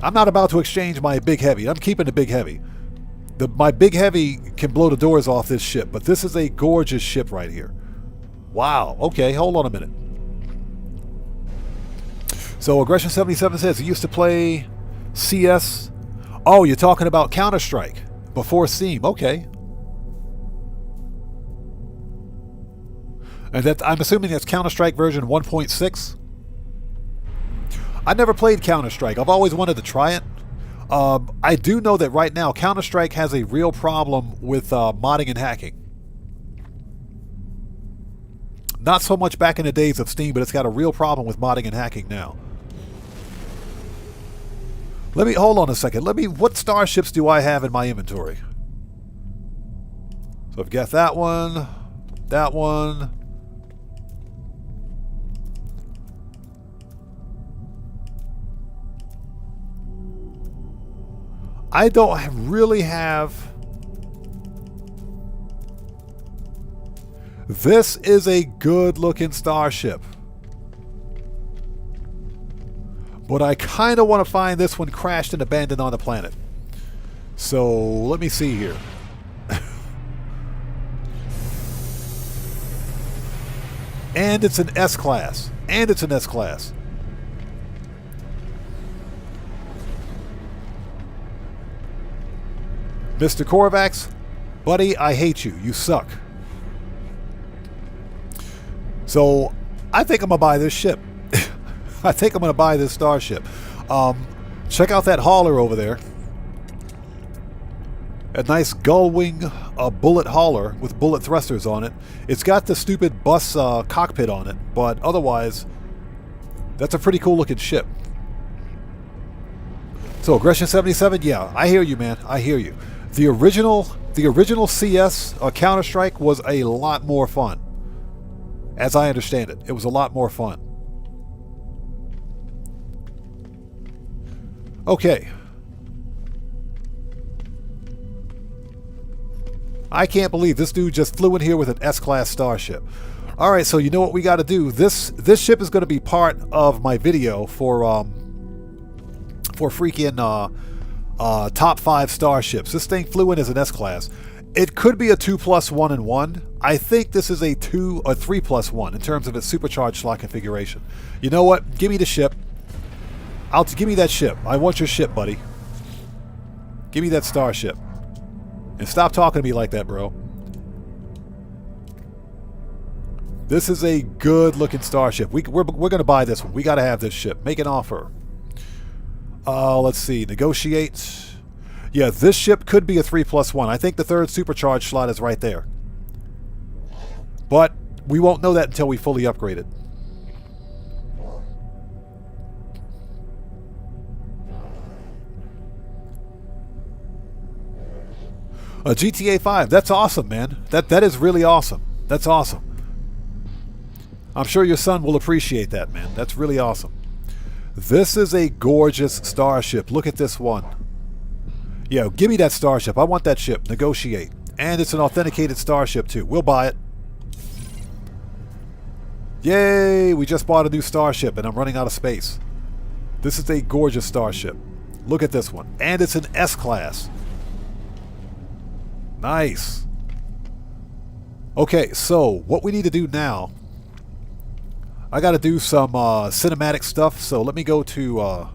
I'm not about to exchange my Big Heavy. I'm keeping the Big Heavy. My Big Heavy can blow the doors off this ship, but this is a gorgeous ship right here. Wow. Okay, hold on a minute. So Aggression77 says he used to play CS. Oh, you're talking about Counter-Strike before Steam. Okay. And that, I'm assuming that's Counter-Strike version 1.6. I never played Counter-Strike. I've always wanted to try it. I do know that right now Counter-Strike has a real problem with modding and hacking. Not so much back in the days of Steam, but it's got a real problem with modding and hacking now. Let me, hold on a second. What starships do I have in my inventory? So I've got that one, that one. I don't really have... This is a good-looking starship. But I kind of want to find this one crashed and abandoned on the planet. So, let me see here. And it's an S-Class. And it's an S-Class. Mr. Korvax, buddy, I hate you. You suck. So, I think I'm going to buy this ship. I think I'm going to buy this starship. Check out that hauler over there. A nice gull-wing bullet hauler with bullet thrusters on it. It's got the stupid bus cockpit on it, but otherwise, that's a pretty cool-looking ship. So, Aggression77, yeah, I hear you, man. I hear you. The original CS Counter-Strike was a lot more fun. As I understand it, it was a lot more fun. Okay. I can't believe this dude just flew in here with an S-class starship. Alright, so you know what we got to do. This ship is going to be part of my video for freaking top 5 starships. This thing flew in as an S-class. It could be a 2+1 in 1. I think this is a 3+1 in terms of its supercharged slot configuration. You know what? Give me the ship. Give me that ship. I want your ship, buddy. Give me that starship. And stop talking to me like that, bro. This is a good-looking starship. We're going to buy this one. We got to have this ship. Make an offer. Let's see. Negotiate. Yeah, this ship could be a 3+1. I think the third supercharged slot is right there. But we won't know that until we fully upgrade it. GTA 5. That's awesome, man. That is really awesome. That's awesome. I'm sure your son will appreciate that, man. That's really awesome. This is a gorgeous starship. Look at this one. Yeah, give me that starship. I want that ship. Negotiate. And it's an authenticated starship, too. We'll buy it. Yay! We just bought a new starship, and I'm running out of space. This is a gorgeous starship. Look at this one. And it's an S-class. Nice. Okay, so what we need to do now... I got to do some cinematic stuff, so let me go to...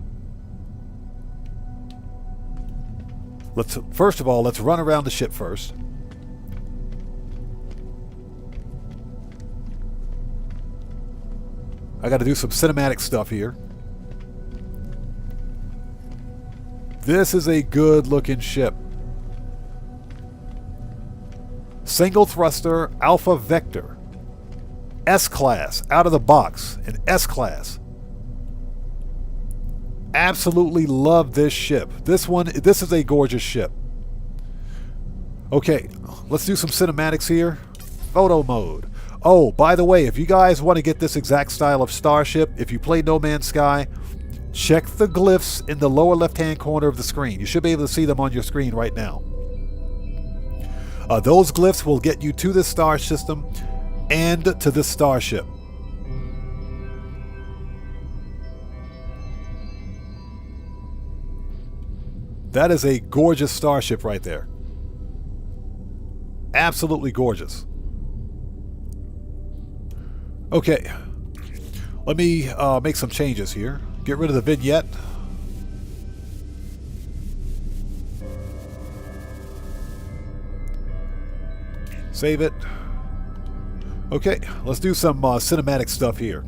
First of all, let's run around the ship first. I got to do some cinematic stuff here. This is a good-looking ship. Single thruster Alpha Vector. S-Class, out of the box, an S-Class. Absolutely love this ship. This is a gorgeous ship. Okay, let's do some cinematics here. Photo mode. Oh, by the way, if you guys want to get this exact style of starship, if you play No Man's Sky, check the glyphs in the lower left-hand corner of the screen. You should be able to see them on your screen right now. Those glyphs will get you to this star system and to this starship. That is a gorgeous starship right there. Absolutely gorgeous. Okay. Let me make some changes here. Get rid of the vignette. Save it. Okay, let's do some cinematic stuff here.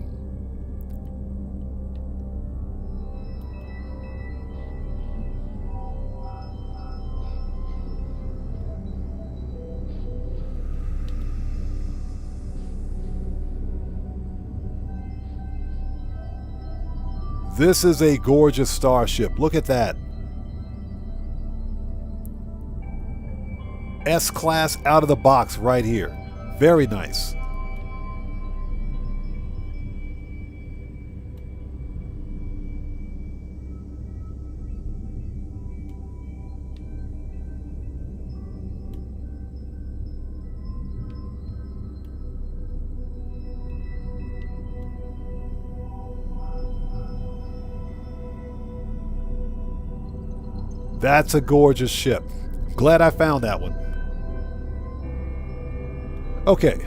This is a gorgeous starship. Look at that. S-Class out of the box right here. Very nice. That's a gorgeous ship. Glad I found that one. Okay.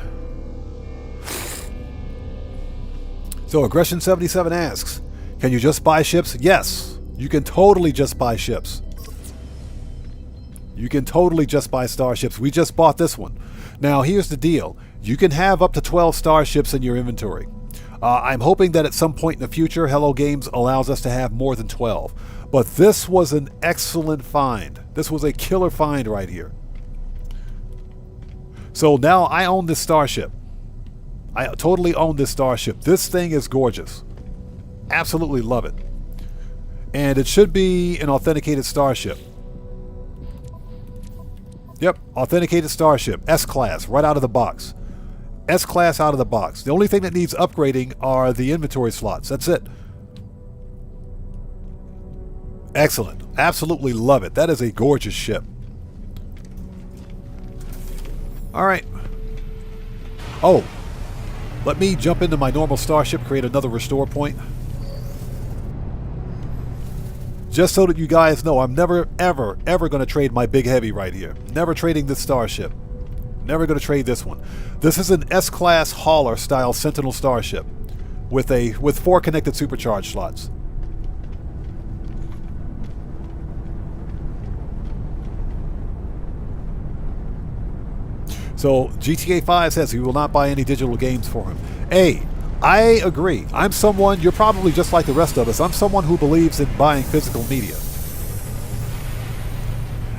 So Aggression 77 asks, can you just buy ships? Yes, you can totally just buy ships. You can totally just buy starships. We just bought this one. Now here's the deal. You can have up to 12 starships in your inventory. I'm hoping that at some point in the future, Hello Games allows us to have more than 12. But this was an excellent find. This was a killer find right here. So now I own this starship. I totally own this starship. This thing is gorgeous. Absolutely love it. And it should be an authenticated starship. Yep, authenticated starship. S-Class, right out of the box. S-Class out of the box. The only thing that needs upgrading are the inventory slots. That's it. Excellent. Absolutely love it. That is a gorgeous ship. All right. Oh, let me jump into my normal starship, create another restore point. Just so that you guys know, I'm never, ever, ever going to trade my big heavy right here. Never trading this starship. Never going to trade this one. This is an S-class hauler style Sentinel starship with 4 connected supercharge slots. So GTA 5 says he will not buy any digital games for him. Hey, I agree. I'm someone, you're probably just like the rest of us, I'm someone who believes in buying physical media.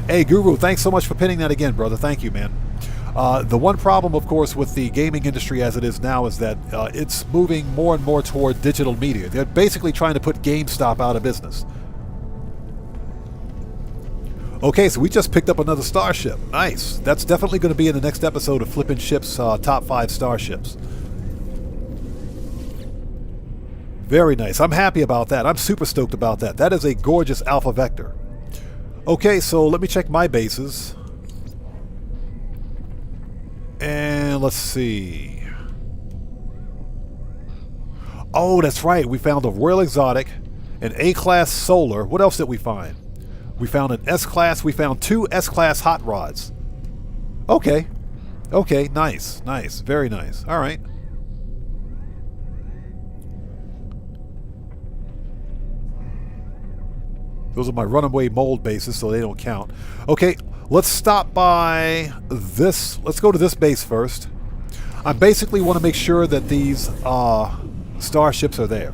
Hey, Guru, thanks so much for pinning that again, brother. Thank you, man. The one problem, of course, with the gaming industry as it is now is that it's moving more and more toward digital media. They're basically trying to put GameStop out of business. Okay, so we just picked up another starship. Nice. That's definitely going to be in the next episode of Flippin' Ships Top 5 Starships. Very nice. I'm happy about that. I'm super stoked about that. That is a gorgeous Alpha Vector. Okay, so let me check my bases. And let's see. Oh, that's right. We found a Royal Exotic, an A-Class Solar. What else did we find? We found an S-Class. We found 2 S-Class Hot Rods. Okay. Okay, nice. Nice. Very nice. All right. Those are my runaway mold bases, so they don't count. Okay, let's stop by this. Let's go to this base first. I basically want to make sure that these starships are there.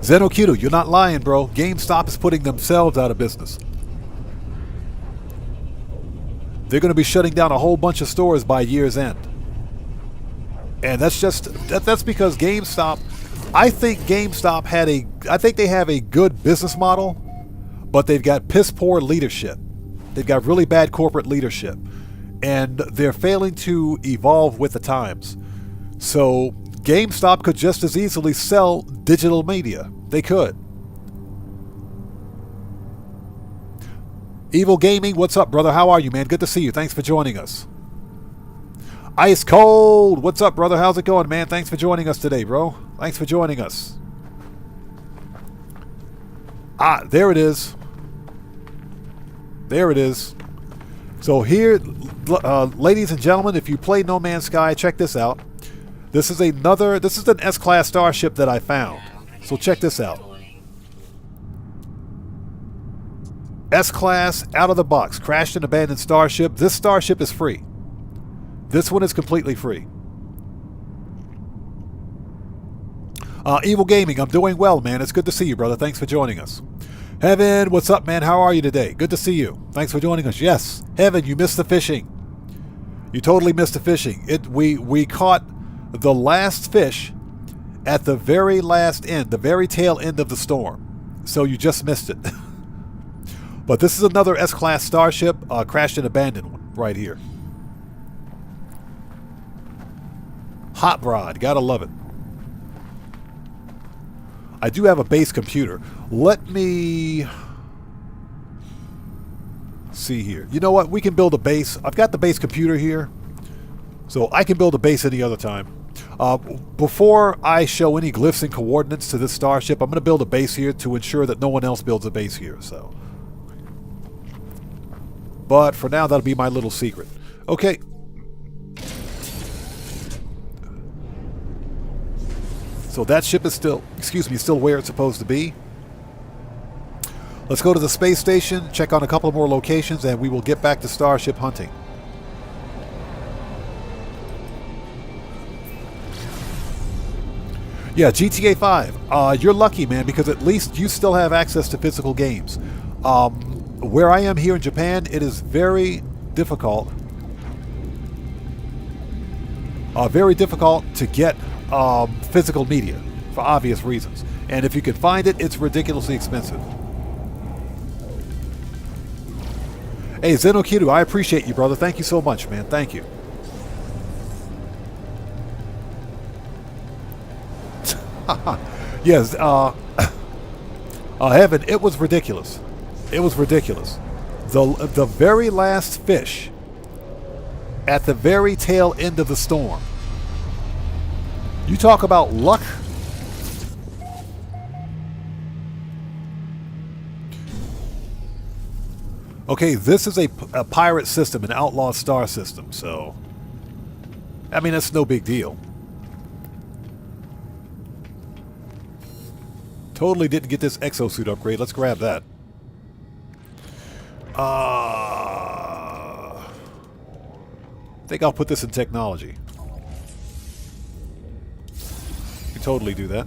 Zenokido, you're not lying, bro. GameStop is putting themselves out of business. They're going to be shutting down a whole bunch of stores by year's end. And that's just, that's because GameStop, I think GameStop I think they have a good business model, but they've got piss poor leadership. They've got really bad corporate leadership. And they're failing to evolve with the times. So GameStop could just as easily sell digital media. They could. Evil Gaming, what's up, brother? How are you, man? Good to see you. Thanks for joining us. Ice Cold, what's up, brother? How's it going, man? Thanks for joining us today, bro. Thanks for joining us. Ah, there it is. There it is. So here, ladies and gentlemen, if you play No Man's Sky, check this out. This is an S-Class starship that I found. So check this out. S-Class, out of the box, crashed and abandoned starship. This starship is free. This one is completely free. Evil Gaming, I'm doing well, man. It's good to see you, brother. Thanks for joining us. Heaven, what's up, man? How are you today? Good to see you. Thanks for joining us. Yes, Heaven, you missed the fishing. You totally missed the fishing. We caught the last fish at the very last end, the very tail end of the storm. So you just missed it. But this is another S-Class starship, crashed and abandoned one right here. Hot rod, gotta love it. I do have a base computer. Let me see here. You know what? We can build a base. I've got the base computer here, so I can build a base any other time. Before I show any glyphs and coordinates to this starship, I'm going to build a base here to ensure that no one else builds a base here. So, but for now, that'll be my little secret. Okay. So that ship is still, still where it's supposed to be. Let's go to the space station, check on a couple more locations, and we will get back to starship hunting. Yeah, GTA 5. You're lucky, man, because at least you still have access to physical games. Where I am here in Japan, it is very difficult. Very difficult to get physical media for obvious reasons. And if you can find it, it's ridiculously expensive. Hey, Zenokiru, I appreciate you, brother. Thank you so much, man. Thank you. Yes, Heaven, it was ridiculous. It was ridiculous. The very last fish at the very tail end of the storm. You talk about luck. Okay, this is a pirate system, an outlaw star system, so... I mean, that's no big deal. Totally didn't get this exosuit upgrade. Let's grab that. I think I'll put this in technology. You can totally do that.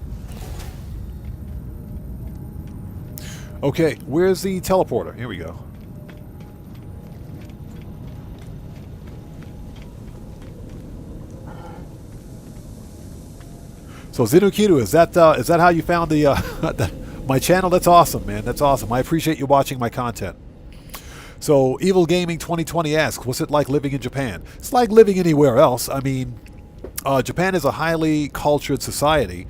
Okay, where's the teleporter? Here we go. So Zenukiru, is that how you found the my channel? That's awesome, man. That's awesome. I appreciate you watching my content. So Evil Gaming 2020 asks, what's it like living in Japan? It's like living anywhere else. I mean, Japan is a highly cultured society,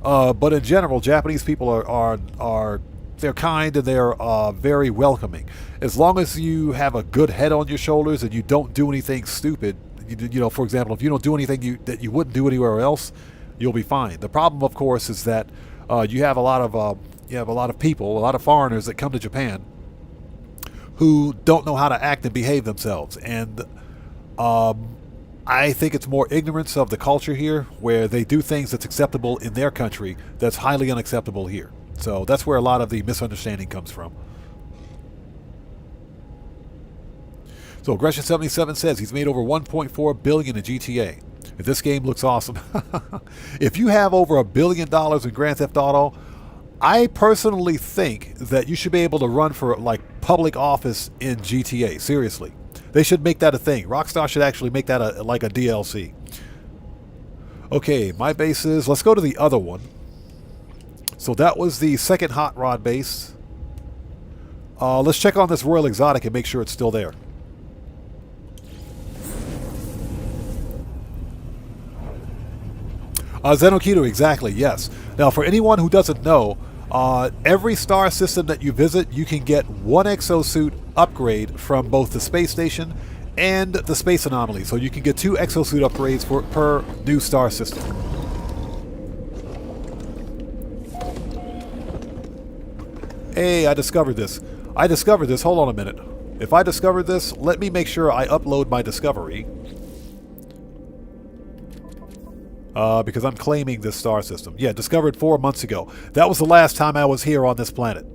but in general, Japanese people are they're kind and they're very welcoming. As long as you have a good head on your shoulders and you don't do anything stupid, you know, for example, if you don't do anything that you wouldn't do anywhere else, you'll be fine. The problem, of course, is that you have a lot of people, a lot of foreigners that come to Japan who don't know how to act and behave themselves, and I think it's more ignorance of the culture here, where they do things that's acceptable in their country that's highly unacceptable here. So that's where a lot of the misunderstanding comes from. So Aggression77 says he's made over $1.4 billion in GTA. This game looks awesome. If you have over $1 billion in Grand Theft Auto, I personally think that you should be able to run for like public office in GTA. Seriously, they should make that a thing. Rockstar should actually make that like a DLC. Okay, my bases. Let's go to the other one. So that was the second hot rod base. Let's check on this Royal Exotic and make sure it's still there. Zenokido, exactly, yes. Now, for anyone who doesn't know, every star system that you visit, you can get one exosuit upgrade from both the space station and the space anomaly. So you can get 2 exosuit upgrades per new star system. Hey, I discovered this. Hold on a minute. If I discovered this, let me make sure I upload my discovery. Because I'm claiming this star system. Yeah, discovered 4 months ago. That was the last time I was here on this planet.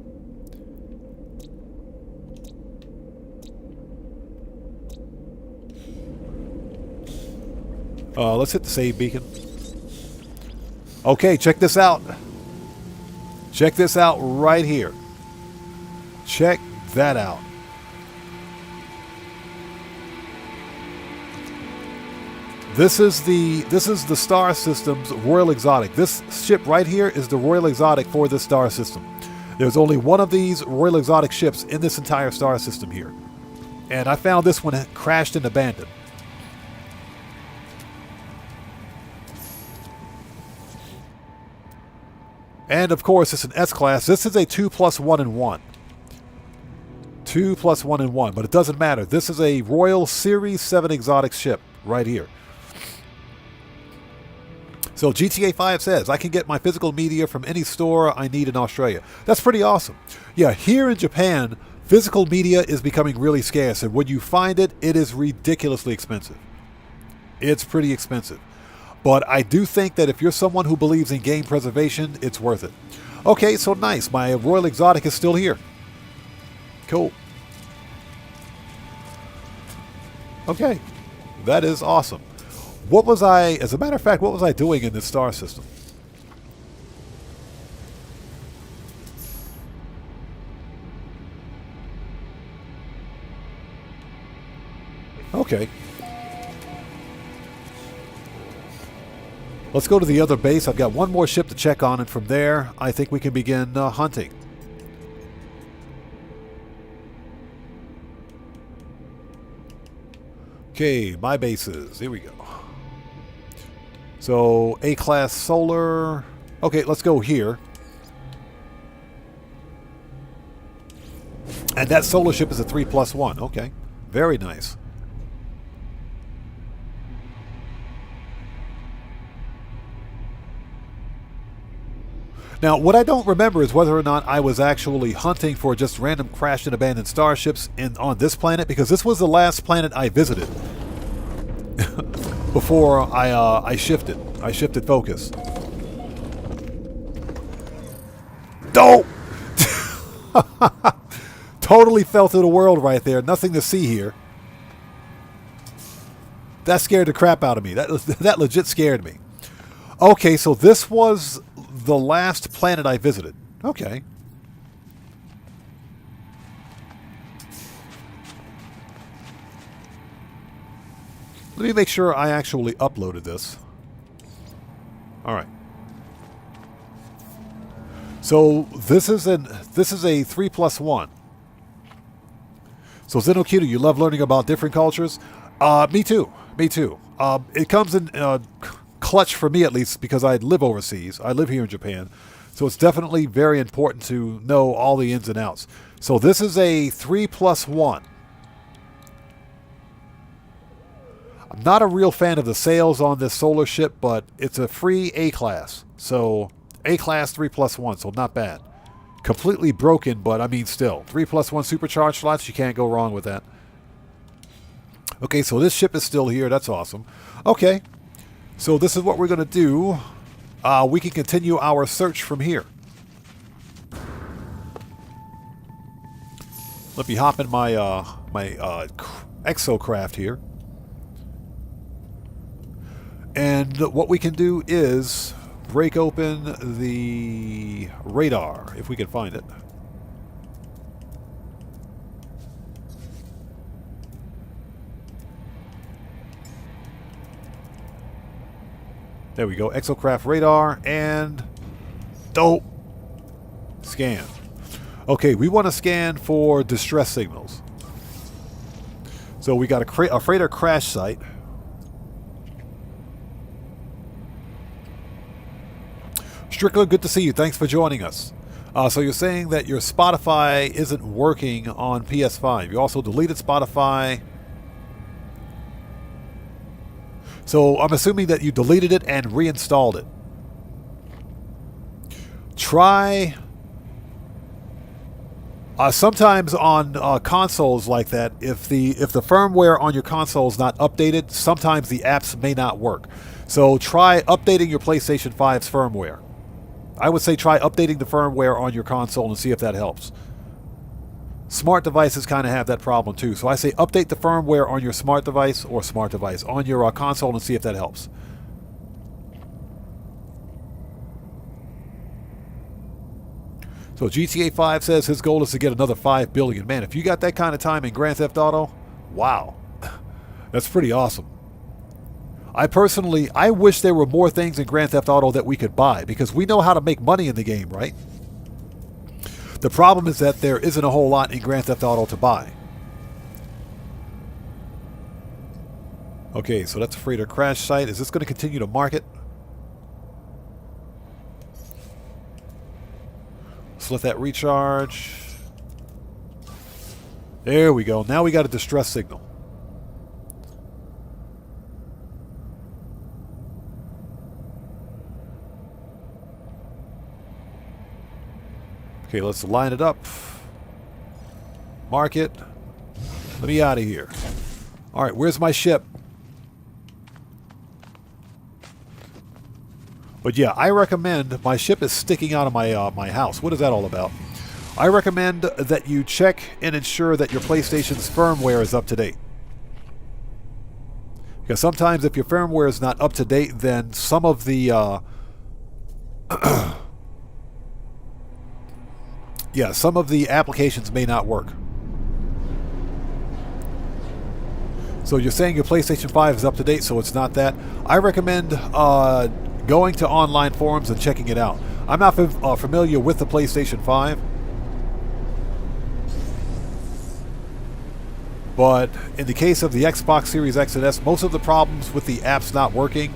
Let's hit the save beacon. Okay, check this out. Check this out right here. Check that out. This is the star system's Royal Exotic. This ship right here is the Royal Exotic for this star system. There's only one of these Royal Exotic ships in this entire star system here. And I found this one crashed and abandoned. And of course, it's an S-Class. This is a 2+1-in-1. 2+1-in-1, but it doesn't matter. This is a Royal Series 7 exotic ship right here. So GTA 5 says, I can get my physical media from any store I need in Australia. That's pretty awesome. Yeah, here in Japan, physical media is becoming really scarce, and when you find it, it is ridiculously expensive. It's pretty expensive. But I do think that if you're someone who believes in game preservation, it's worth it. Okay, so nice. My Royal Exotic is still here. Cool. Okay, that is awesome. What was as a matter of fact, what was I doing in this star system? Okay. Let's go to the other base. I've got one more ship to check on, and from there, I think we can begin hunting. Okay, my bases. Here we go. So, A-class solar. Okay, let's go here. And that solar ship is a 3+1. Okay. Very nice. Now, what I don't remember is whether or not I was actually hunting for just random crashed and abandoned starships on this planet, because this was the last planet I visited before I shifted. I shifted focus. Dope! Totally fell through the world right there. Nothing to see here. That scared the crap out of me. That legit scared me. Okay, so this was the last planet I visited. Okay. Let me make sure I actually uploaded this. Alright. So this is a 3+1. So Zenocuta, you love learning about different cultures? Me too. Me too. It comes in clutch for me, at least, because I live overseas. I live here in Japan. So it's definitely very important to know all the ins and outs. So this is a 3+1. I'm not a real fan of the sails on this solar ship, but it's a free A-class. So A-class 3+1, so not bad. Completely broken, but I mean still. 3+1 supercharged slots, you can't go wrong with that. Okay, so this ship is still here. That's awesome. Okay, so this is what we're going to do. We can continue our search from here. Let me hop in my exocraft here. And what we can do is break open the radar, if we can find it. There we go. Exocraft radar and dope. Scan. Okay, we want to scan for distress signals. So we got a freighter crash site. Strickler, good to see you. Thanks for joining us. So you're saying that your Spotify isn't working on PS5. You also deleted Spotify. So I'm assuming that you deleted it and reinstalled it. Try... sometimes on consoles like that, if the firmware on your console is not updated, sometimes the apps may not work. So try updating your PlayStation 5's firmware. I would say try updating the firmware on your console and see if that helps. Smart devices kind of have that problem too. So I say update the firmware on your smart device on your console and see if that helps. So GTA 5 says his goal is to get another 5 billion. Man, if you got that kind of time in Grand Theft Auto, wow. That's pretty awesome. I wish there were more things in Grand Theft Auto that we could buy, because we know how to make money in the game, right? The problem is that there isn't a whole lot in Grand Theft Auto to buy. Okay, so that's a freighter crash site. Is this going to continue to market? Let's let that recharge. There we go. Now we got a distress signal. Okay, let's line it up. Mark it. Let me out of here. Alright, where's my ship? But yeah, I recommend... My ship is sticking out of my house. What is that all about? I recommend that you check and ensure that your PlayStation's firmware is up to date. Because sometimes if your firmware is not up to date, then some of the... yeah, some of the applications may not work. So you're saying your PlayStation 5 is up to date, so it's not that. I recommend going to online forums and checking it out. I'm not familiar with the PlayStation 5. But in the case of the Xbox Series X and S, most of the problems with the apps not working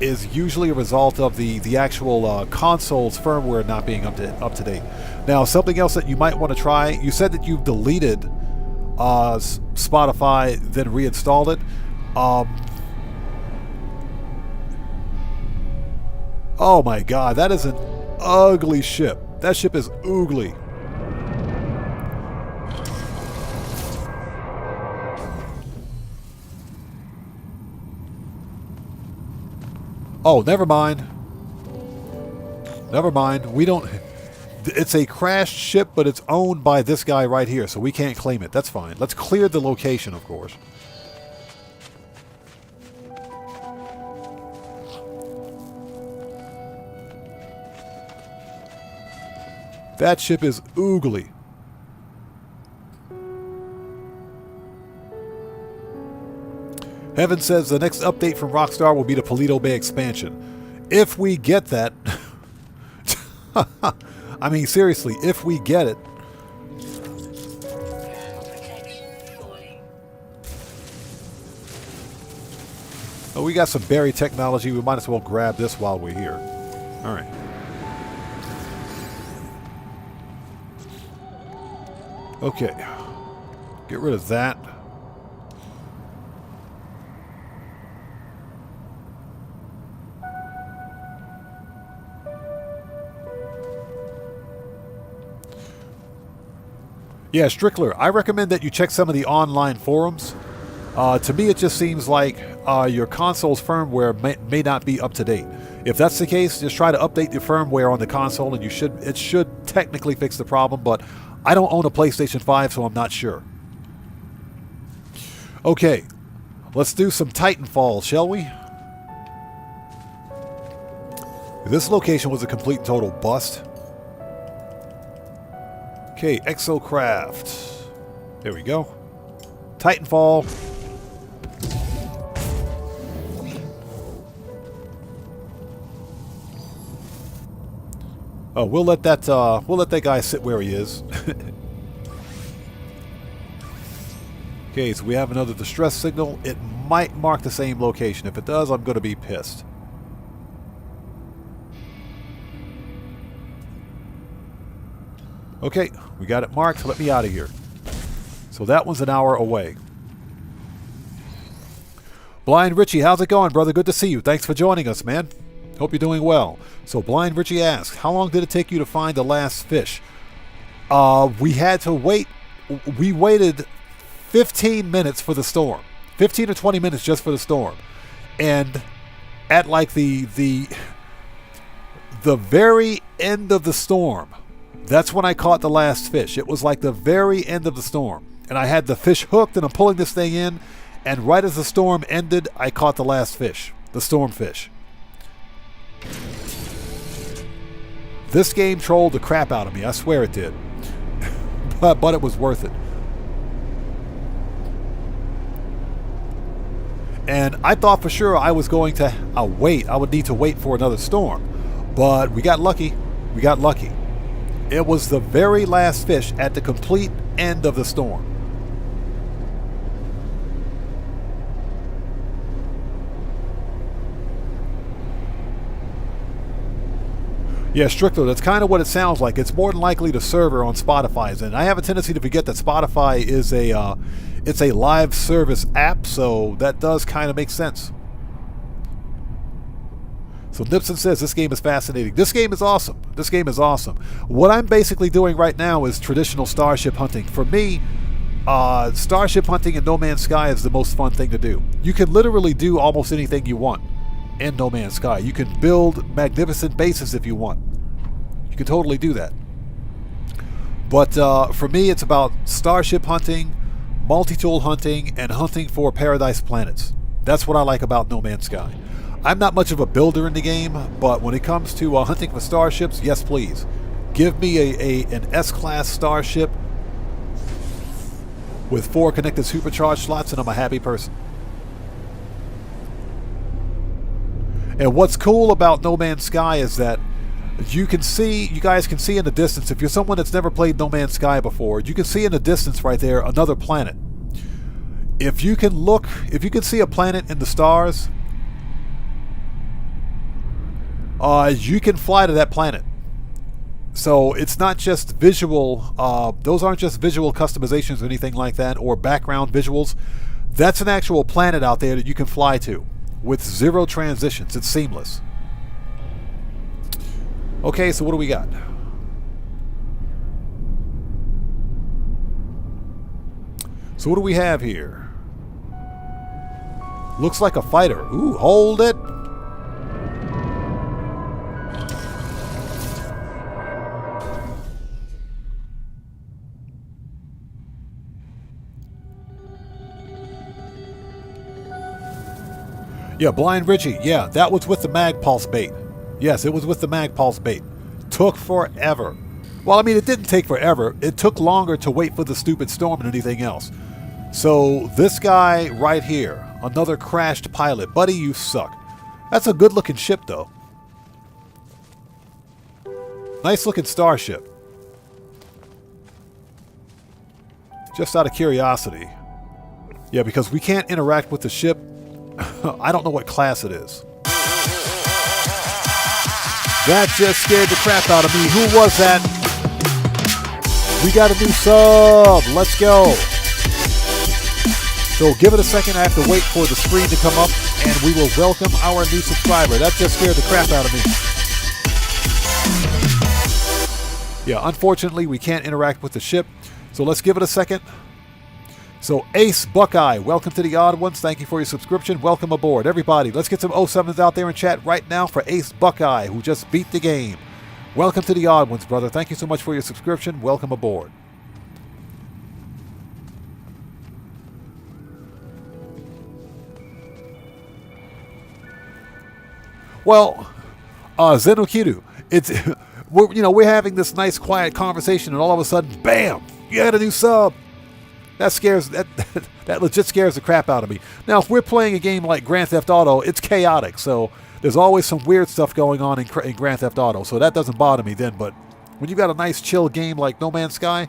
is usually a result of the actual console's firmware not being up to date. Now, something else that you might want to try, you said that you've deleted Spotify, then reinstalled it. Oh my god, that is an ugly ship. That ship is oogly. Oh, never mind. Never mind. We don't... It's a crashed ship, but it's owned by this guy right here, so we can't claim it. That's fine. Let's clear the location, of course. That ship is oogly. Heaven says the next update from Rockstar will be the Paleto Bay expansion. If we get that... I mean, seriously, if we get it... Oh, we got some berry technology. We might as well grab this while we're here. Alright. Okay. Get rid of that. Yeah, Strickler, I recommend that you check some of the online forums. To me, it just seems like your console's firmware may not be up to date. If that's the case, just try to update your firmware on the console, and it should technically fix the problem, but I don't own a PlayStation 5, so I'm not sure. Okay, let's do some Titanfall, shall we? This location was a complete and total bust. Okay, Exocraft. There we go. Titanfall. Oh, we'll let that guy sit where he is. Okay, so we have another distress signal. It might mark the same location. If it does, I'm going to be pissed. Okay, we got it marked. Let me out of here. So that one's an hour away. Blind Richie, how's it going, brother? Good to see you. Thanks for joining us, man. Hope you're doing well. So Blind Richie asks, how long did it take you to find the last fish? We had to wait. We waited 15 minutes for the storm. 15 or 20 minutes just for the storm. And at like the very end of the storm, that's when I caught the last fish. It was like the very end of the storm. And I had the fish hooked and I'm pulling this thing in. And right as the storm ended, I caught the last fish. The storm fish. This game trolled the crap out of me. I swear it did. but it was worth it. And I thought for sure I was going to wait. I would need to wait for another storm. But we got lucky. We got lucky. It was the very last fish at the complete end of the storm. Yeah, Strickler, that's kind of what it sounds like. It's more than likely the server on Spotify's end. I have a tendency to forget that Spotify is it's a live service app, so that does kind of make sense. So Nipson says this game is fascinating. This game is awesome. This game is awesome. What I'm basically doing right now is traditional starship hunting. For me, starship hunting in No Man's Sky is the most fun thing to do. You can literally do almost anything you want in No Man's Sky. You can build magnificent bases if you want. You can totally do that. But for me, it's about starship hunting, multi-tool hunting, and hunting for paradise planets. That's what I like about No Man's Sky. I'm not much of a builder in the game, but when it comes to hunting for starships, yes please. Give me an S-class starship with 4 connected supercharged slots and I'm a happy person. And what's cool about No Man's Sky is that you guys can see in the distance, if you're someone that's never played No Man's Sky before, you can see in the distance right there another planet. If you can see a planet in the stars, you can fly to that planet. So it's not just visual, those aren't just visual customizations or anything like that, or background visuals. That's an actual planet out there that you can fly to with 0 transitions. It's seamless. Okay, so what do we got? So what do we have here? Looks like a fighter. Ooh, hold it. Yeah, Blind Richie. Yeah, that was with the mag pulse bait. Yes, it was with the mag pulse bait. Took forever. Well, I mean, it didn't take forever. It took longer to wait for the stupid storm than anything else. So this guy right here, another crashed pilot. Buddy, you suck. That's a good-looking ship, though. Nice-looking starship. Just out of curiosity. Yeah, because we can't interact with the ship. I don't know what class it is. That just scared the crap out of me. Who was that? We got a new sub. Let's go. So give it a second. I have to wait for the screen to come up, and we will welcome our new subscriber. That just scared the crap out of me. Yeah, unfortunately, we can't interact with the ship. So let's give it a second. So Ace Buckeye, welcome to the Odd Ones. Thank you for your subscription. Welcome aboard. Everybody, let's get some 07s out there in chat right now for Ace Buckeye, who just beat the game. Welcome to the Odd Ones, brother. Thank you so much for your subscription. Welcome aboard. Well, Zenokiru, it's we're having this nice quiet conversation, and all of a sudden, bam! You got a new sub. That scares that legit scares the crap out of me. Now, if we're playing a game like Grand Theft Auto, it's chaotic, so there's always some weird stuff going on in Grand Theft Auto, so that doesn't bother me then. But when you've got a nice chill game like No Man's Sky,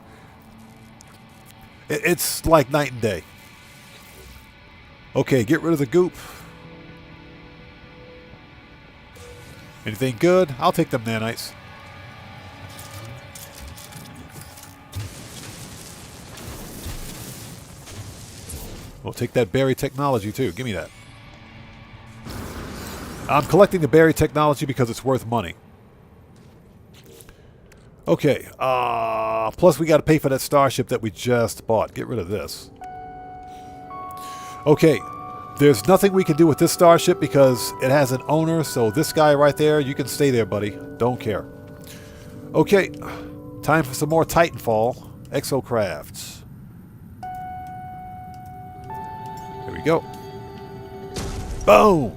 it's like night and day. Okay, get rid of the goop. Anything good? I'll take them nanites. We'll take that berry technology too. Give me that. I'm collecting the berry technology because it's worth money. Okay. Plus we got to pay for that starship that we just bought. Get rid of this. Okay. There's nothing we can do with this starship because it has an owner. So this guy right there, you can stay there, buddy. Don't care. Okay. Time for some more Titanfall. Exocrafts. There we go. Boom!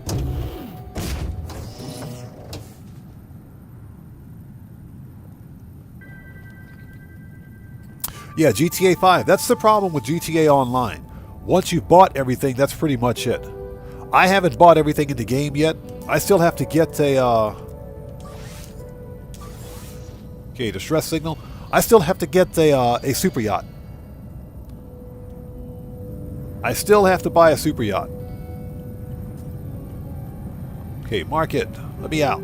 Yeah, GTA 5. That's the problem with GTA Online. Once you've bought everything, that's pretty much it. I haven't bought everything in the game yet. I still have to get a... Okay, distress signal. I still have to get a super yacht. I still have to buy a super yacht. Okay, market. Let me out.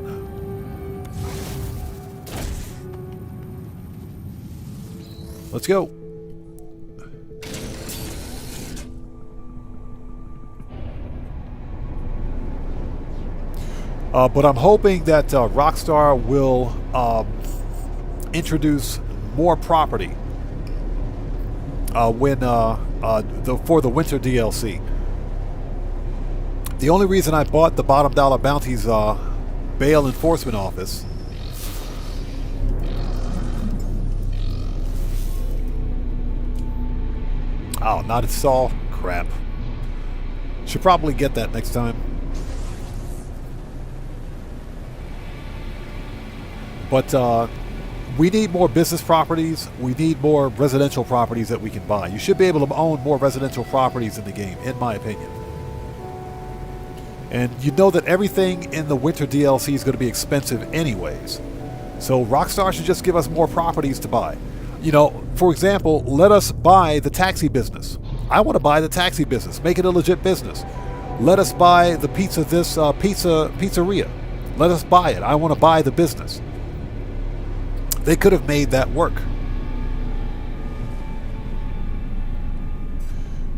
Let's go. But I'm hoping that Rockstar will introduce more property for the winter DLC. The only reason I bought the Bottom Dollar Bounties bail enforcement office oh, not install? Crap. Should probably get that next time. But we need more business properties. We need more residential properties that we can buy. You should be able to own more residential properties in the game, in my opinion. And you know that everything in the winter DLC is going to be expensive anyways. So Rockstar should just give us more properties to buy. You know, for example, let us buy the taxi business. I want to buy the taxi business. Make it a legit business. Let us buy the pizzeria. Let us buy it. I want to buy the business. They could have made that work.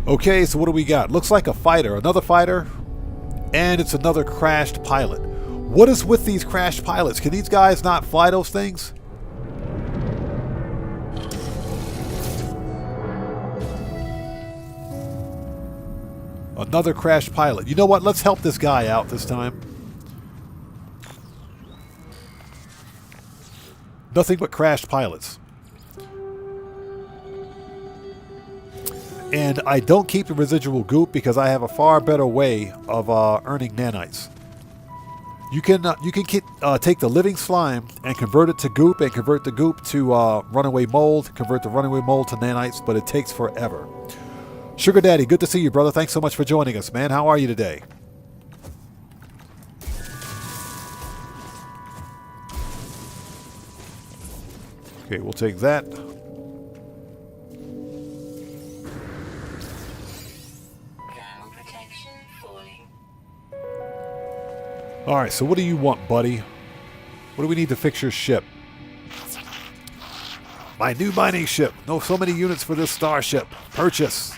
Okay, so what do we got? Looks like a fighter, another fighter, and it's another crashed pilot. What is with these crashed pilots? Can these guys not fly those things? Another crashed pilot. You know what? Let's help this guy out this time. Nothing but crashed pilots. And I don't keep the residual goop because I have a far better way of earning nanites. You can take the living slime and convert it to goop, and convert the goop to runaway mold, convert the runaway mold to nanites, but it takes forever. Sugar Daddy, good to see you, brother. Thanks so much for joining us, man. How are you today? Okay, we'll take that. Alright, so what do you want, buddy? What do we need to fix your ship? My new mining ship. No, so many units for this starship. Purchase.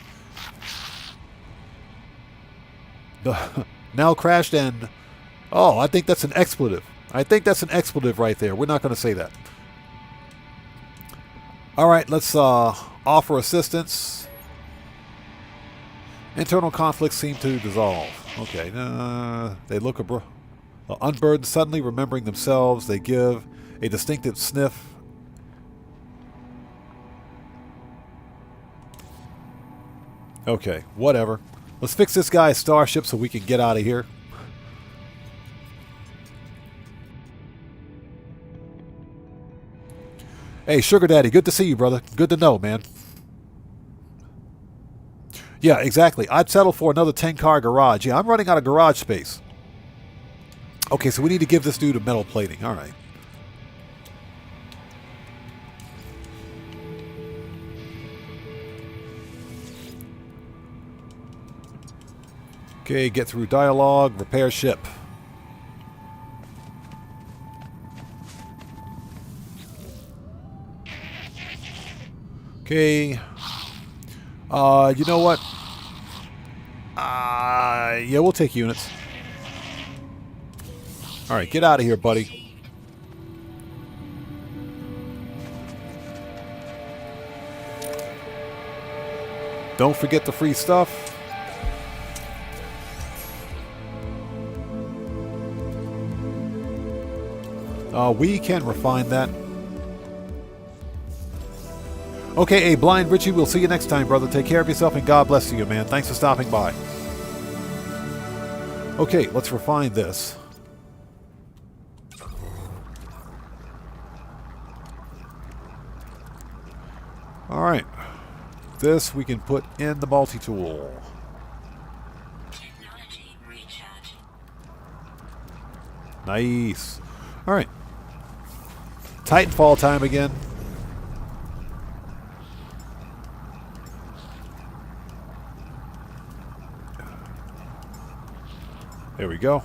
Now crashed and... Oh, I think that's an expletive. I think that's an expletive right there. We're not going to say that. Alright, let's offer assistance. Internal conflicts seem to dissolve. Okay, they look unburdened, suddenly remembering themselves. They give a distinctive sniff. Okay, whatever. Let's fix this guy's starship so we can get out of here. Hey, Sugar Daddy, good to see you, brother. Good to know, man. Yeah, exactly. I'd settle for another 10-car garage. Yeah, I'm running out of garage space. Okay, so we need to give this dude a metal plating. All right. Okay, get through dialogue, repair ship. Okay. You know what? Yeah, we'll take units. Alright, get out of here, buddy. Don't forget the free stuff. We can refine that. Okay, hey, Blind Richie, we'll see you next time, brother. Take care of yourself and God bless you, man. Thanks for stopping by. Okay, let's refine this. Alright. This we can put in the multi-tool. Nice. Alright. Titanfall time again. There we go.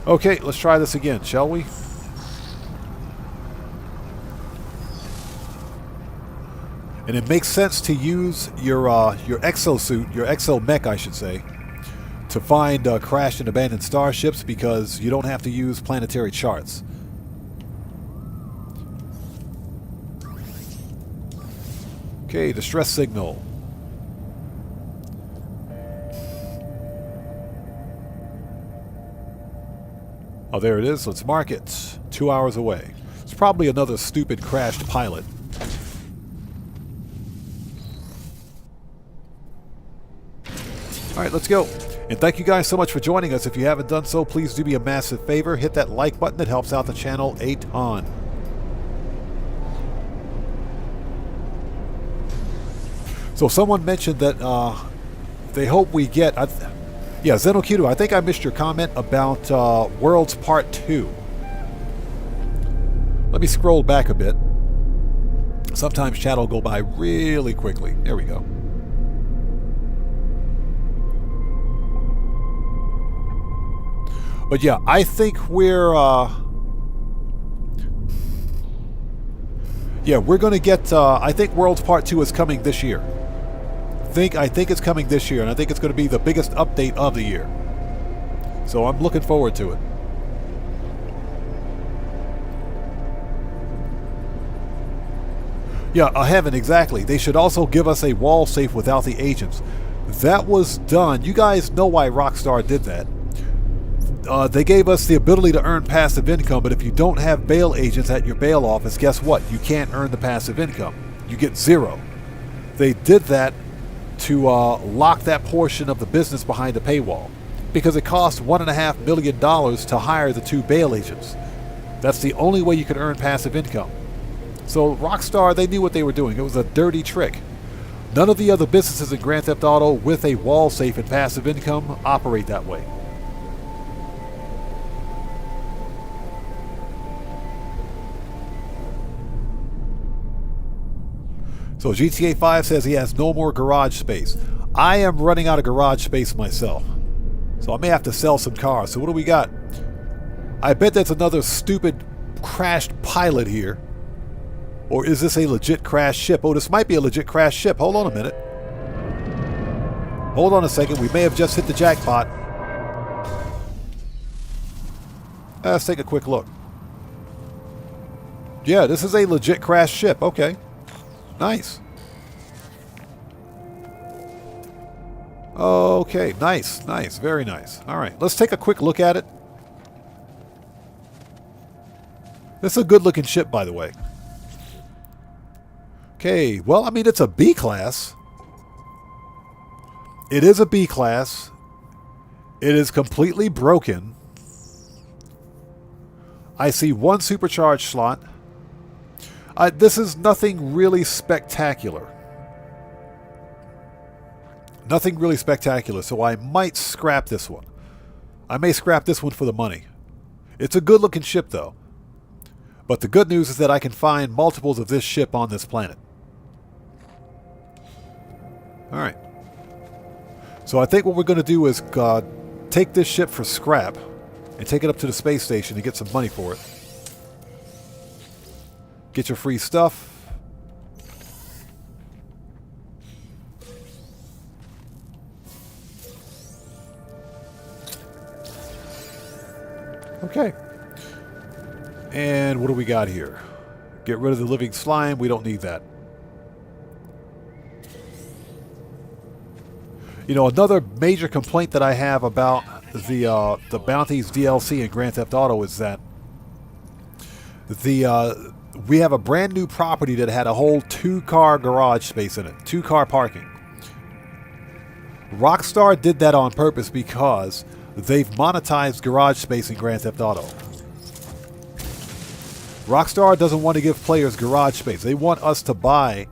Okay, let's try this again, shall we? And it makes sense to use your exosuit, your exomech, I should say, to find crashed and abandoned starships because you don't have to use planetary charts. Okay, distress signal. Oh, there it is. Let's mark it. 2 hours away. It's probably another stupid crashed pilot. Alright, let's go. And thank you guys so much for joining us. If you haven't done so, please do me a massive favor. Hit that like button. It helps out the channel a ton. So someone mentioned that they hope we get... yeah, Zenokudo, I think I missed your comment about Worlds Part 2. Let me scroll back a bit. Sometimes chat will go by really quickly. There we go. But yeah, I think we're going to get I think Worlds Part 2 is coming this year. I think it's coming this year, and I think it's going to be the biggest update of the year. So I'm looking forward to it. Yeah, Heaven, exactly. They should also give us a wall safe without the agents. That was done. You guys know why Rockstar did that. They gave us the ability to earn passive income, but if you don't have bail agents at your bail office, guess what? You can't earn the passive income. You get 0. They did that to lock that portion of the business behind a paywall, because it cost $1.5 million to hire the 2 bail agents. That's the only way you could earn passive income. So Rockstar, they knew what they were doing. It was a dirty trick. None of the other businesses in Grand Theft Auto with a wall safe and passive income operate that way. So GTA 5 says he has no more garage space. I am running out of garage space myself. So I may have to sell some cars. So what do we got? I bet that's another stupid crashed pilot here. Or is this a legit crashed ship? Oh, this might be a legit crashed ship. Hold on a minute. Hold on a second. We may have just hit the jackpot. Let's take a quick look. Yeah, this is a legit crashed ship. Okay. Nice. Okay, nice, nice, very nice. All right, let's take a quick look at it. This is a good-looking ship, by the way. Okay, well, I mean, it's a B class. It is a B class. It is completely broken. I see 1 supercharged slot. This is nothing really spectacular. Nothing really spectacular, so I might scrap this one. I may scrap this one for the money. It's a good-looking ship, though. But the good news is that I can find multiples of this ship on this planet. Alright. So I think what we're going to do is take this ship for scrap and take it up to the space station and get some money for it. Get your free stuff. Okay. And what do we got here? Get rid of the living slime. We don't need that. You know, another major complaint that I have about the Bounties DLC in Grand Theft Auto is that we have a brand new property that had a whole 2-car garage space in it. 2-car parking. Rockstar did that on purpose because they've monetized garage space in Grand Theft Auto. Rockstar doesn't want to give players garage space. They want us to buy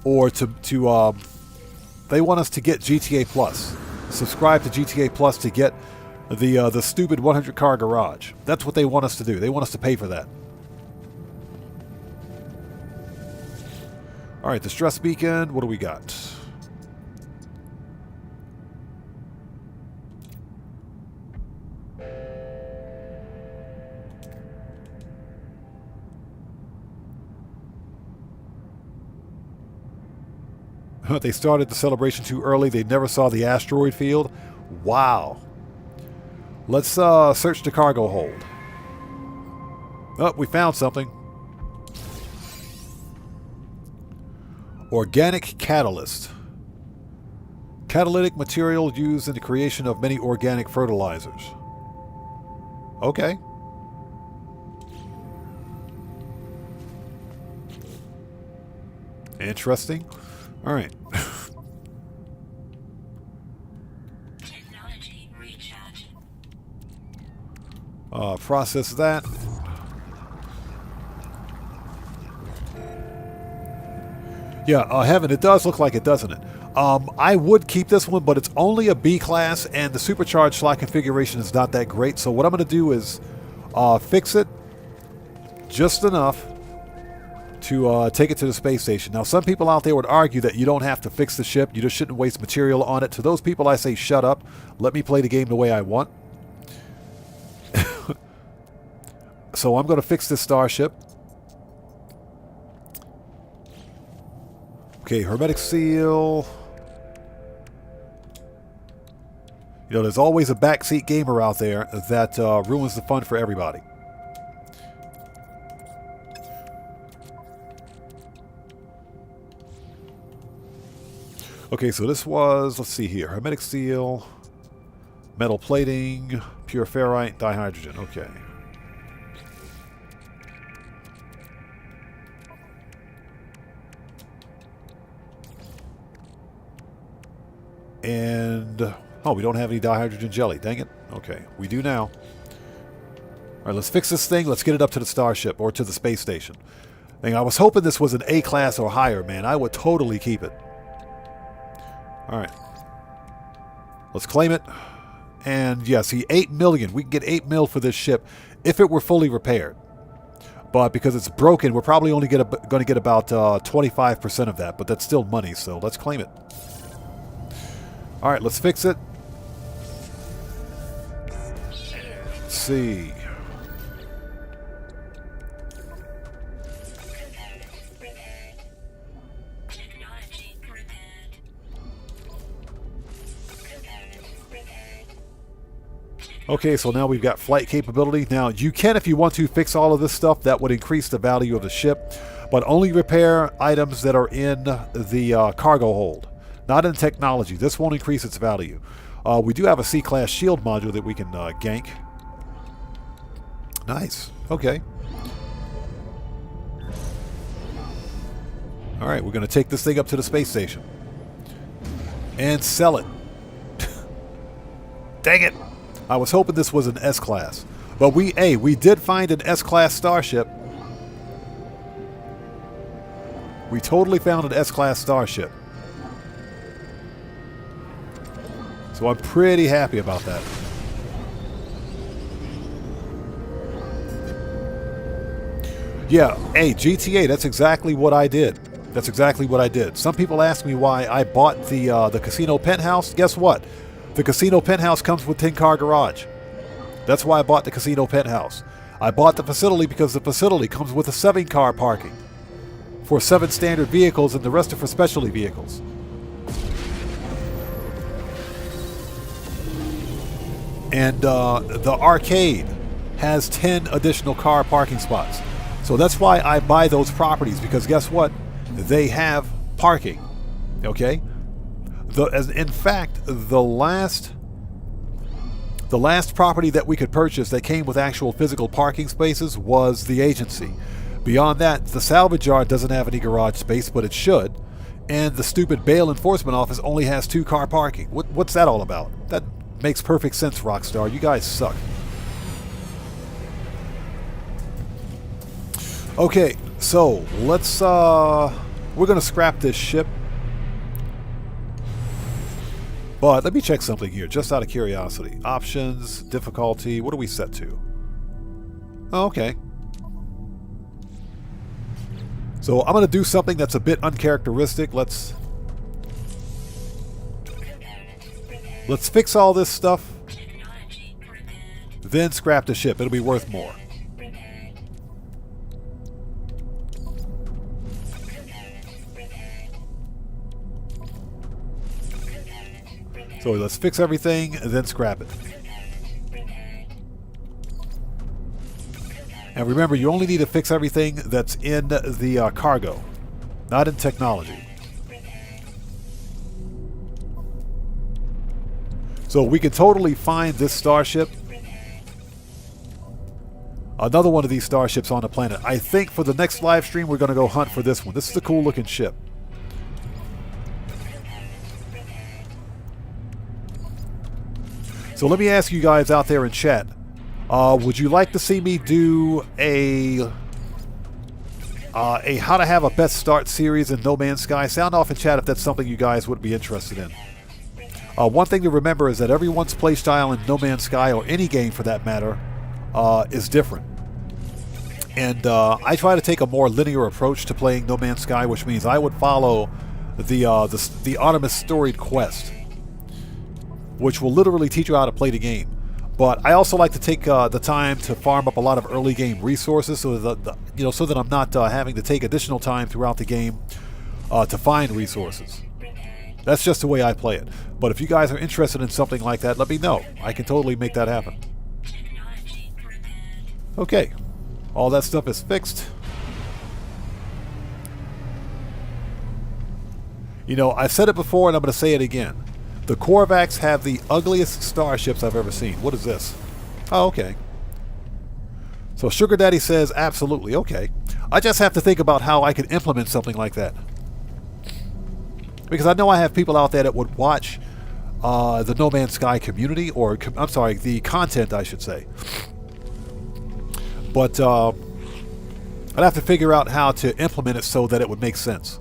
or they want us to get GTA Plus. Subscribe to GTA Plus to get the stupid 100-car garage. That's what they want us to do. They want us to pay for that. Alright, the stress beacon. What do we got? They started the celebration too early. They never saw the asteroid field. Wow. Let's search the cargo hold. Oh, we found something. Organic catalyst. Catalytic material used in the creation of many organic fertilizers. Okay. Interesting. All right. Technology recharge. Process that. Yeah, Heaven, it does look like it, doesn't it? I would keep this one, but it's only a B class, and the supercharged slot configuration is not that great. So what I'm going to do is fix it just enough to take it to the space station. Now, some people out there would argue that you don't have to fix the ship. You just shouldn't waste material on it. To those people, I say, shut up. Let me play the game the way I want. So I'm going to fix this starship. Okay, hermetic seal. You know, there's always a backseat gamer out there that ruins the fun for everybody. Okay, so this was, let's see here, hermetic seal, metal plating, pure ferrite, dihydrogen. Okay. And, oh, we don't have any dihydrogen jelly. Dang it. Okay, we do now. All right, let's fix this thing. Let's get it up to the starship or to the space station. Dang, I was hoping this was an A class or higher, man. I would totally keep it. All right. Let's claim it. And, yeah, see, 8 million. We can get 8 mil for this ship if it were fully repaired. But because it's broken, we're probably only going to get about 25% of that. But that's still money, so let's claim it. All right, let's fix it. Let's see. Okay, so now we've got flight capability. Now, you can, if you want to, fix all of this stuff. That would increase the value of the ship. But only repair items that are in the cargo hold. Not in technology. This won't increase its value. We do have a C-class shield module that we can gank. Nice. Okay. Alright, we're going to take this thing up to the space station. And sell it. Dang it! I was hoping this was an S-class. But we did find an S-class starship. We totally found an S-class starship. So I'm pretty happy about that. Yeah, hey, GTA, that's exactly what I did. That's exactly what I did. Some people ask me why I bought the casino penthouse. Guess what? The casino penthouse comes with 10-car garage. That's why I bought the casino penthouse. I bought the facility because the facility comes with a 7-car parking for 7 standard vehicles, and the rest are for specialty vehicles. And the arcade has 10 additional car parking spots. So that's why I buy those properties, because guess what? They have parking. Okay? In fact, the last property that we could purchase that came with actual physical parking spaces was the agency. Beyond that, the salvage yard doesn't have any garage space, but it should. And the stupid bail enforcement office only has 2 car parking. What's that all about? That makes perfect sense, Rockstar. You guys suck. Okay, so let's we're gonna scrap this ship. But let me check something here, just out of curiosity. Options, difficulty, what are we set to? Oh, okay. So I'm going to do something that's a bit uncharacteristic. Let's fix all this stuff, then scrap the ship. It'll be worth more. So let's fix everything and then scrap it. And remember, you only need to fix everything that's in the cargo, not in technology. So we can totally find this starship. Another one of these starships on the planet. I think for the next live stream, we're going to go hunt for this one. This is a cool looking ship. So let me ask you guys out there in chat, would you like to see me do a how to have a best start series in No Man's Sky? Sound off in chat if that's something you guys would be interested in. One thing to remember is that everyone's playstyle in No Man's Sky, or any game for that matter, is different. And I try to take a more linear approach to playing No Man's Sky, which means I would follow the Artemis storied quest, which will literally teach you how to play the game. But I also like to take the time to farm up a lot of early game resources, so that so that I'm not having to take additional time throughout the game to find resources. That's just the way I play it. But if you guys are interested in something like that, let me know. I can totally make that happen. Okay, all that stuff is fixed. You know, I've said it before and I'm going to say it again. The Korvax have the ugliest starships I've ever seen. What is this? Oh, okay. So Sugar Daddy says, absolutely, okay. I just have to think about how I could implement something like that. Because I know I have people out there that would watch the No Man's Sky community, or, I'm sorry, the content, I should say. But I'd have to figure out how to implement it so that it would make sense.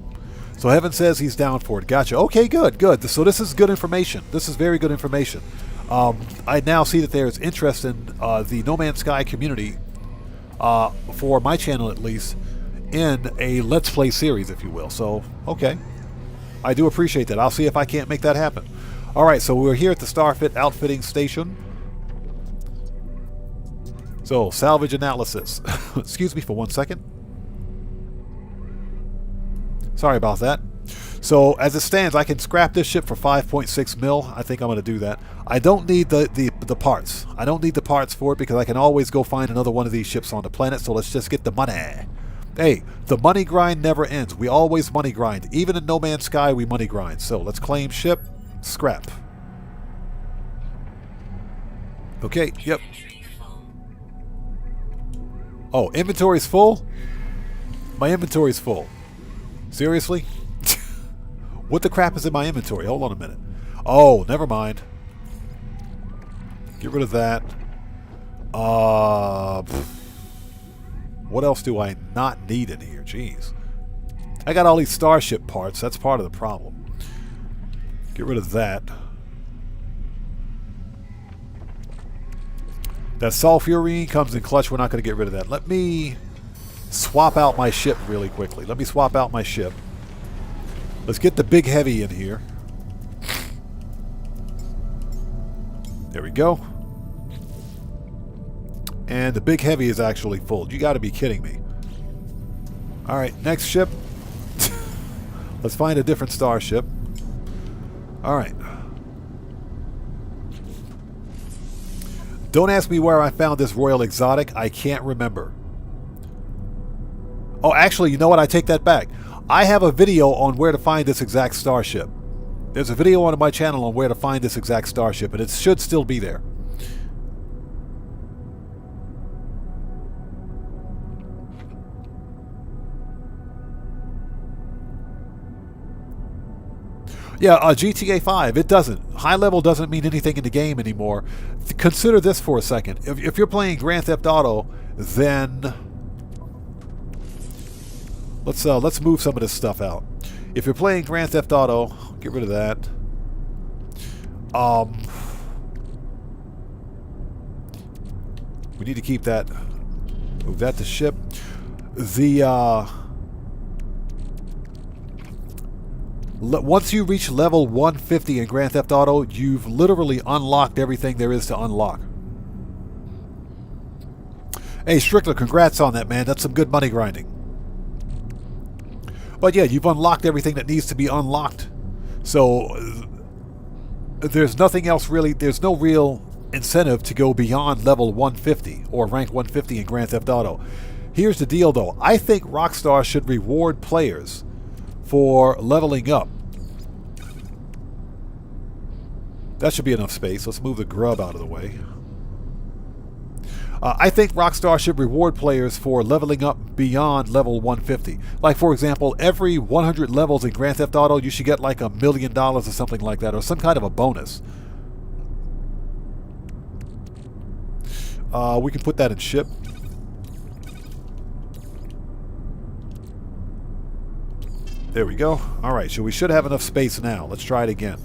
So Heaven says he's down for it. Gotcha. Okay, good, good. So this is good information. This is very good information. I now see that there is interest in the No Man's Sky community, for my channel at least, in a Let's Play series, if you will. So, okay. I do appreciate that. I'll see if I can't make that happen. Alright, so we're here at the Starfit Outfitting Station. So, salvage analysis. Excuse me for 1 second. Sorry about that. So, as it stands, I can scrap this ship for 5.6 mil. I think I'm going to do that. I don't need the parts. I don't need the parts for it because I can always go find another one of these ships on the planet. So, let's just get the money. Hey, the money grind never ends. We always money grind. Even in No Man's Sky, we money grind. So, let's claim ship. Scrap. Okay, yep. Oh, inventory's full? My inventory's full. Seriously? What the crap is in my inventory? Hold on a minute. Oh, never mind. Get rid of that. What else do I not need in here? Jeez. I got all these starship parts. That's part of the problem. Get rid of that. That sulfurine comes in clutch. We're not going to get rid of that. Let me swap out my ship really quickly. Let me swap out my ship. Let's get the big heavy in here. There we go. And the big heavy is actually full. You got to be kidding me. Alright, next ship. Let's find a different starship. Alright. Don't ask me where I found this Royal Exotic. I can't remember. Oh, actually, you know what? I take that back. I have a video on where to find this exact starship. There's a video on my channel on where to find this exact starship, and it should still be there. Yeah, GTA 5, it doesn't. High level doesn't mean anything in the game anymore. Consider this for a second. If you're playing Grand Theft Auto, then let's move some of this stuff out. If you're playing Grand Theft Auto, get rid of that. We need to keep that. Move that to ship. Once you reach level 150 in Grand Theft Auto, you've literally unlocked everything there is to unlock. Hey, Strickler, congrats on that, man. That's some good money grinding. But yeah, you've unlocked everything that needs to be unlocked. So, there's nothing else really, there's no real incentive to go beyond level 150 or rank 150 in Grand Theft Auto. Here's the deal, though. I think Rockstar should reward players for leveling up. That should be enough space. Let's move the grub out of the way. I think Rockstar should reward players for leveling up beyond level 150. Like, for example, every 100 levels in Grand Theft Auto, you should get like $1 million or something like that, or some kind of a bonus. We can put that in ship. There we go. Alright, so we should have enough space now. Let's try it again.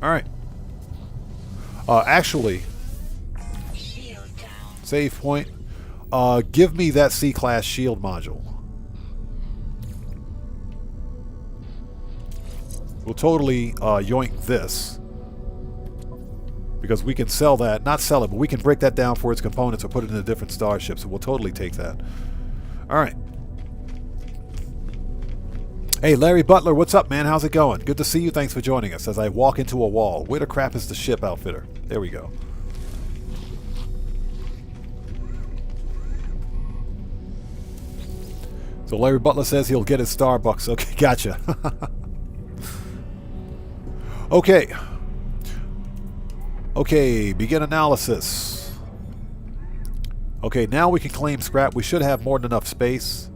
Alright. Actually, save point. Give me that C-class shield module. We'll totally yoink this. Because we can sell that. Not sell it, but we can break that down for its components or put it in a different starship. So we'll totally take that. Alright. Hey, Larry Butler, what's up, man? How's it going? Good to see you. Thanks for joining us as I walk into a wall. Where the crap is the ship, Outfitter? There we go. So Larry Butler says he'll get his Starbucks. Okay, gotcha. Okay. Okay, begin analysis. Okay, now we can claim scrap. We should have more than enough space.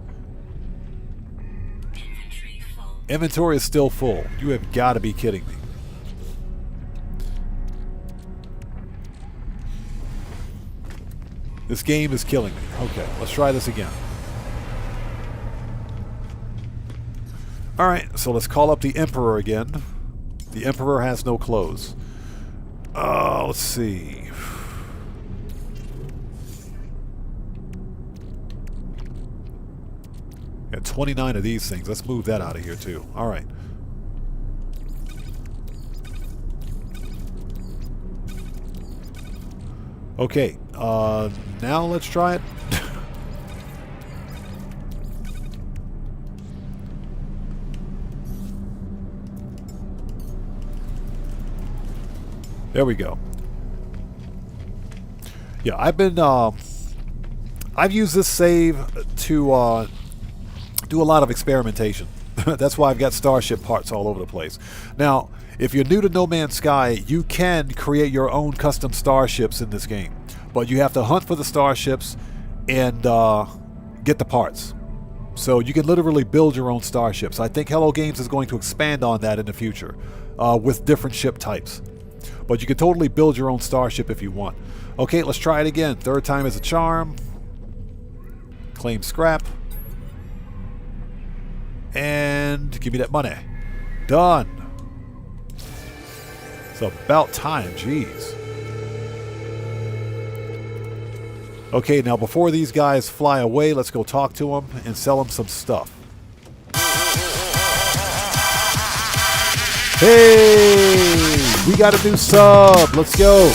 Inventory is still full. You have got to be kidding me. This game is killing me. Okay, let's try this again. Alright, so let's call up the Emperor again. The Emperor has no clothes. Let's see. Got 29 of these things. Let's move that out of here too. All right. Okay. Now let's try it. There we go. Yeah, I've used this save to do a lot of experimentation. That's why I've got starship parts all over the place. Now, if you're new to No Man's Sky, you can create your own custom starships in this game, but you have to hunt for the starships and get the parts. So you can literally build your own starships. I think Hello Games is going to expand on that in the future with different ship types. But you can totally build your own starship if you want. Okay, let's try it again. Third time is a charm. Claim scrap. And give me that money. Done. It's about time. Jeez. Okay, now before these guys fly away, let's go talk to them and sell them some stuff. Hey! We got a new sub. Let's go.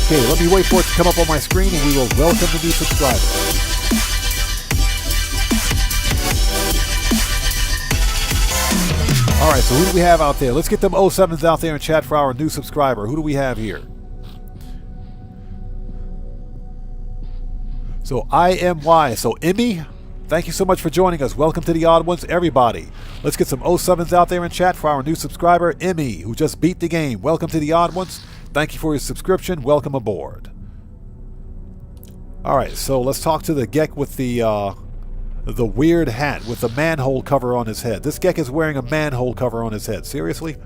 Okay, let me wait for it to come up on my screen and we will welcome the new subscriber. Alright, so who do we have out there? Let's get them 07s out there in chat for our new subscriber. Who do we have here? So IMY. So Emmy, thank you so much for joining us. Welcome to the Odd Ones, everybody. Let's get some 07s out there in chat for our new subscriber, Emmy, who just beat the game. Welcome to the Odd Ones. Thank you for your subscription. Welcome aboard. Alright, so let's talk to the Gek with the weird hat with the manhole cover on his head. This Gek is wearing a manhole cover on his head. Seriously?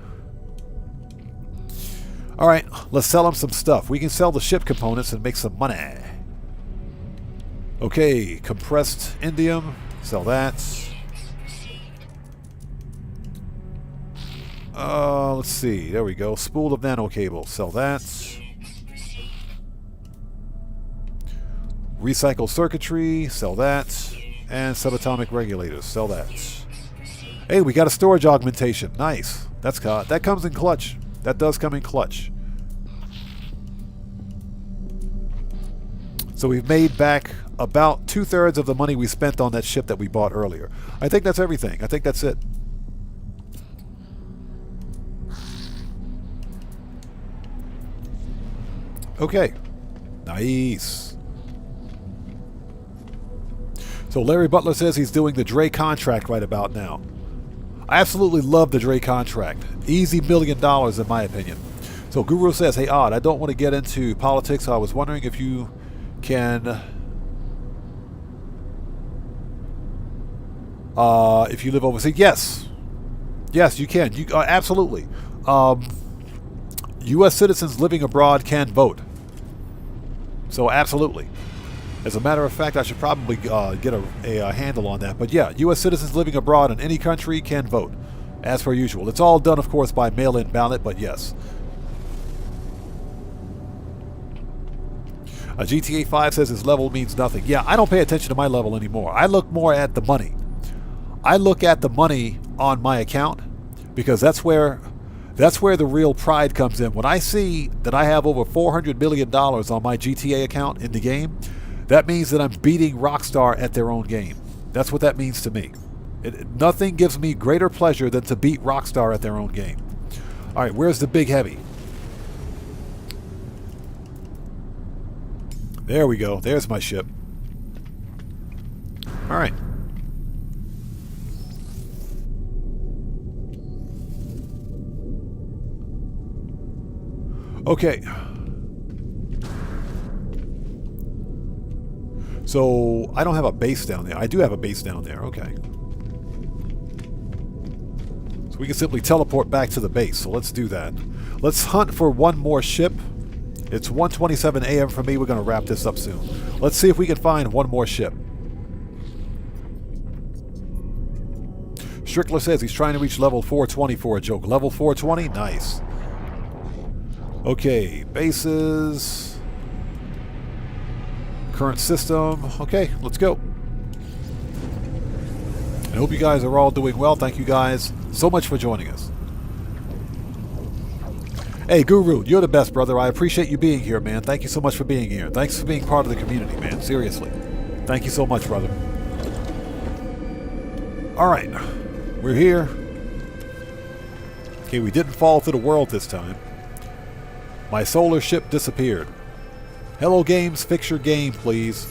Alright, let's sell him some stuff. We can sell the ship components and make some money. Okay, compressed indium. Sell that. Let's see. There we go. Spool of nano cable. Sell that. Recycled circuitry. Sell that. And subatomic regulators. Sell that. Hey, we got a storage augmentation. Nice. That comes in clutch. That does come in clutch. So we've made back about 2/3 of the money we spent on that ship that we bought earlier. I think that's everything. I think that's it. Okay. Nice. So Larry Butler says he's doing the Dre contract right about now. I absolutely love the Dre contract. Easy $1 million in my opinion. So Guru says, hey Odd, I don't want to get into politics. So I was wondering if you can... if you live overseas. Yes. Yes, you can. You absolutely. U.S. citizens living abroad can vote. So absolutely. As a matter of fact, I should probably get a handle on that. But yeah, U.S. citizens living abroad in any country can vote, as per usual. It's all done, of course, by mail-in ballot, but yes. GTA 5 says his level means nothing. Yeah, I don't pay attention to my level anymore. I look more at the money. I look at the money on my account because that's where the real pride comes in. When I see that I have over $400 million on my GTA account in the game, that means that I'm beating Rockstar at their own game. That's what that means to me. Nothing gives me greater pleasure than to beat Rockstar at their own game. All right, where's the big heavy? There we go. There's my ship. All right. Okay. So, I don't have a base down there. I do have a base down there. Okay. So we can simply teleport back to the base. So let's do that. Let's hunt for one more ship. It's 1:27 a.m. for me. We're going to wrap this up soon. Let's see if we can find one more ship. Strickler says he's trying to reach level 420 for a joke. Level 420? Nice. Okay, bases. Current system. Okay, let's go. I hope you guys are all doing well. Thank you guys so much for joining us. Hey, Guru, you're the best, brother. I appreciate you being here, man. Thank you so much for being here. Thanks for being part of the community, man. Seriously. Thank you so much, brother. All right. We're here. Okay, we didn't fall to the world this time. My solar ship disappeared. Hello Games, fix your game, please.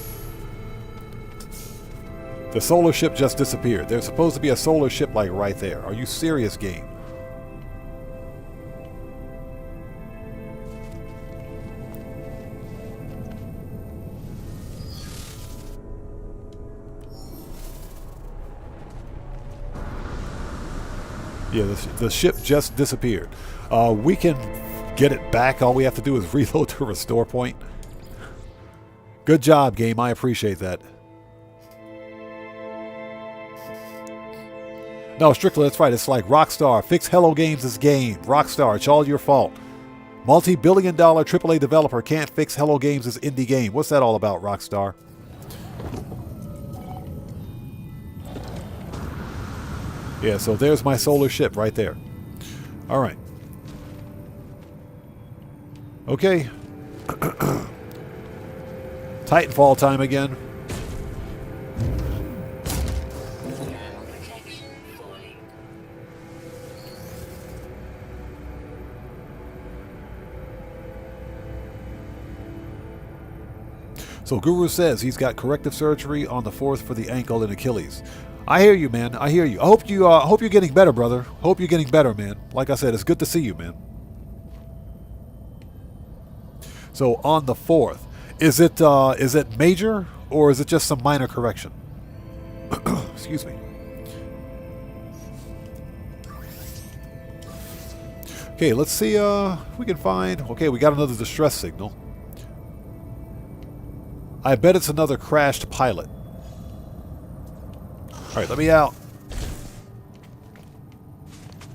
The solar ship just disappeared. There's supposed to be a solar ship like right there. Are you serious, game? Yeah, the ship just disappeared. We can get it back. All we have to do is reload to a restore point. Good job, game. I appreciate that. No, Strickler, that's right. It's like Rockstar. Fix Hello Games' game. Rockstar, it's all your fault. Multi-billion-dollar AAA developer can't fix Hello Games' indie game. What's that all about, Rockstar? Yeah, so there's my solar ship right there. All right. Okay. Titanfall time again. So Guru says he's got corrective surgery on the 4th for the ankle and Achilles. I hear you, man. I hear you. I hope you're getting better, brother. Hope you're getting better, man. Like I said, it's good to see you, man. So on the 4th, is it major or is it just some minor correction? Excuse me. Okay, let's see if we can find. Okay, we got another distress signal. I bet it's another crashed pilot. All right, let me out.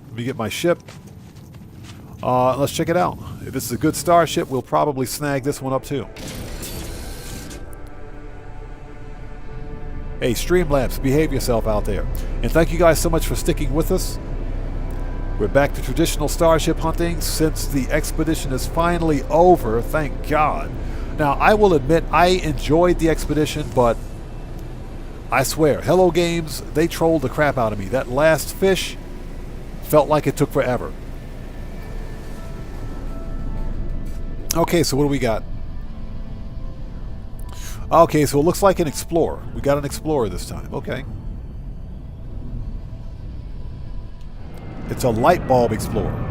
Let me get my ship. Let's check it out. If this is a good starship, we'll probably snag this one up too. Hey, Streamlabs, behave yourself out there. And thank you guys so much for sticking with us. We're back to traditional starship hunting since the expedition is finally over. Thank God. Now, I will admit I enjoyed the expedition, but I swear, Hello Games, they trolled the crap out of me. That last fish felt like it took forever. Okay, so what do we got? Okay, so it looks like an Explorer. We got an Explorer this time. Okay. It's a light bulb Explorer.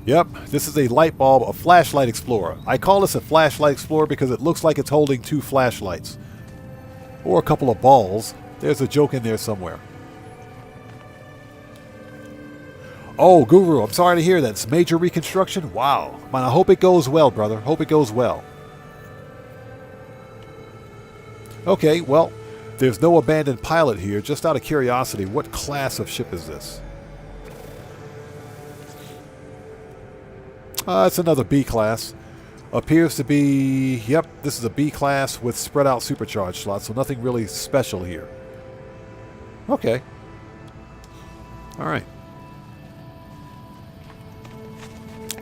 Yep, this is a light bulb, a flashlight Explorer. I call this a flashlight Explorer because it looks like it's holding 2 flashlights. Or a couple of balls. There's a joke in there somewhere. Oh, Guru, I'm sorry to hear that. It's major reconstruction? Wow. Man, I hope it goes well, brother. Hope it goes well. Okay, well, there's no abandoned pilot here. Just out of curiosity, what class of ship is this? It's another B class. Appears to be, yep, this is a B class with spread out supercharged slots, so nothing really special here. Okay. Alright.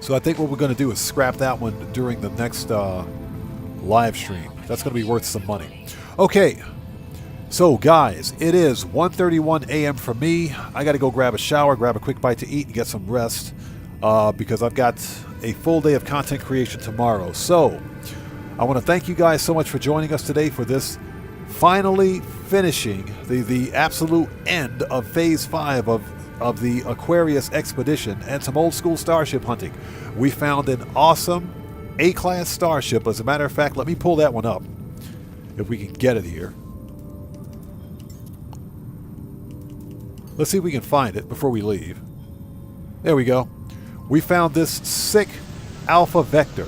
So I think what we're going to do is scrap that one during the next live stream. That's going to be worth some money. Okay. So guys, it is 1:31 a.m. for me. I got to go grab a shower, grab a quick bite to eat, and get some rest. Because I've got a full day of content creation tomorrow. So I want to thank you guys so much for joining us today for this finally finishing the absolute end of phase 5 of the Aquarius expedition and some old school starship hunting. We found an awesome A-class starship. As a matter of fact, let me pull that one up if we can get it here. Let's see if we can find it before we leave. There we go. We found this sick Alpha Vector.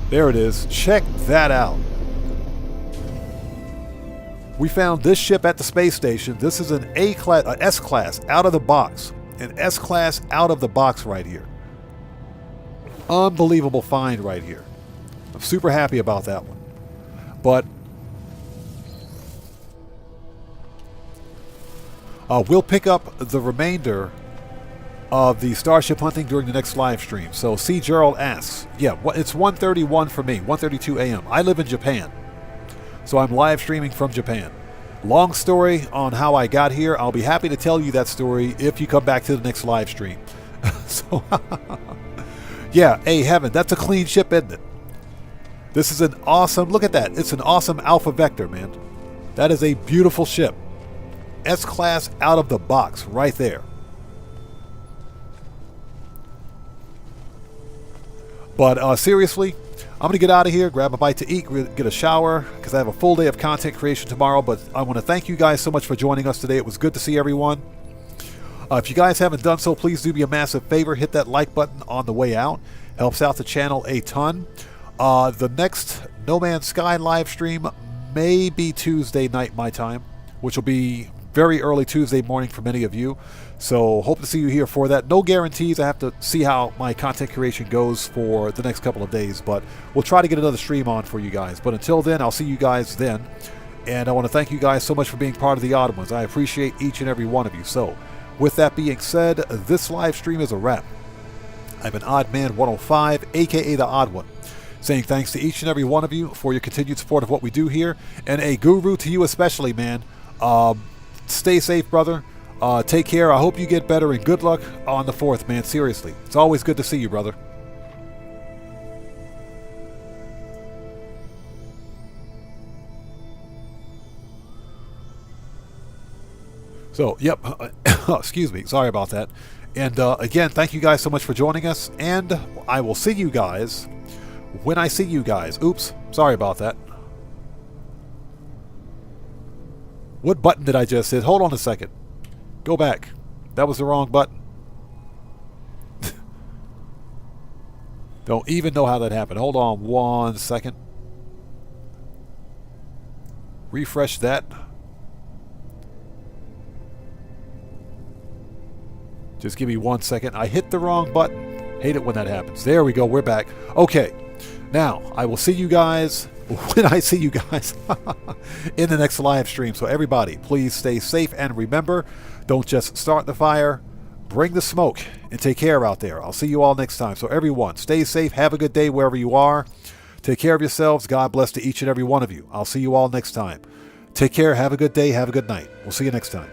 There it is. Check that out. We found this ship at the space station. This is an A-class, S-class, out of the box. An S-class out of the box right here. Unbelievable find right here. I'm super happy about that one. But we'll pick up the remainder of the starship hunting during the next live stream. So C. Gerald asks, yeah, it's 1:31 for me, 1:32 a.m. I live in Japan, so I'm live streaming from Japan. Long story on how I got here. I'll be happy to tell you that story if you come back to the next live stream. So, yeah, hey, Heaven, that's a clean ship, isn't it? This is an awesome, look at that. It's an awesome Alpha Vector, man. That is a beautiful ship. S-class out of the box right there. But seriously, I'm going to get out of here, grab a bite to eat, get a shower, because I have a full day of content creation tomorrow. But I want to thank you guys so much for joining us today. It was good to see everyone. If you guys haven't done so, please do me a massive favor. Hit that like button on the way out. Helps out the channel a ton. The next No Man's Sky live stream may be Tuesday night my time, which will be very early Tuesday morning for many of you. So hope to see you here for that. No guarantees. I have to see how my content creation goes for the next couple of days, but we'll try to get another stream on for you guys. But until then, I'll see you guys then. And I want to thank you guys so much for being part of the Odd Ones. I appreciate each and every one of you. So with that being said, this live stream is a wrap. I've been Oddman 105, aka the Odd One, saying thanks to each and every one of you for your continued support of what we do here. And a guru to you especially, man. Stay safe, brother. Take care. I hope you get better, and good luck on the 4th, man. Seriously. It's always good to see you, brother. So, yep. Excuse me. Sorry about that. And again, thank you guys so much for joining us. And I will see you guys when I see you guys. Oops. Sorry about that. What button did I just hit? Hold on a second. Go back. That was the wrong button. Don't even know how that happened. Hold on 1 second. Refresh that. Just give me 1 second. I hit the wrong button. Hate it when that happens. There we go. We're back. Okay. Now, I will see you guys when I see you guys in the next live stream. So everybody, please stay safe, and remember, don't just start the fire, bring the smoke, and take care out there. I'll see you all next time. So everyone, stay safe, have a good day wherever you are. Take care of yourselves. God bless to each and every one of you. I'll see you all next time. Take care, have a good day, have a good night. We'll see you next time.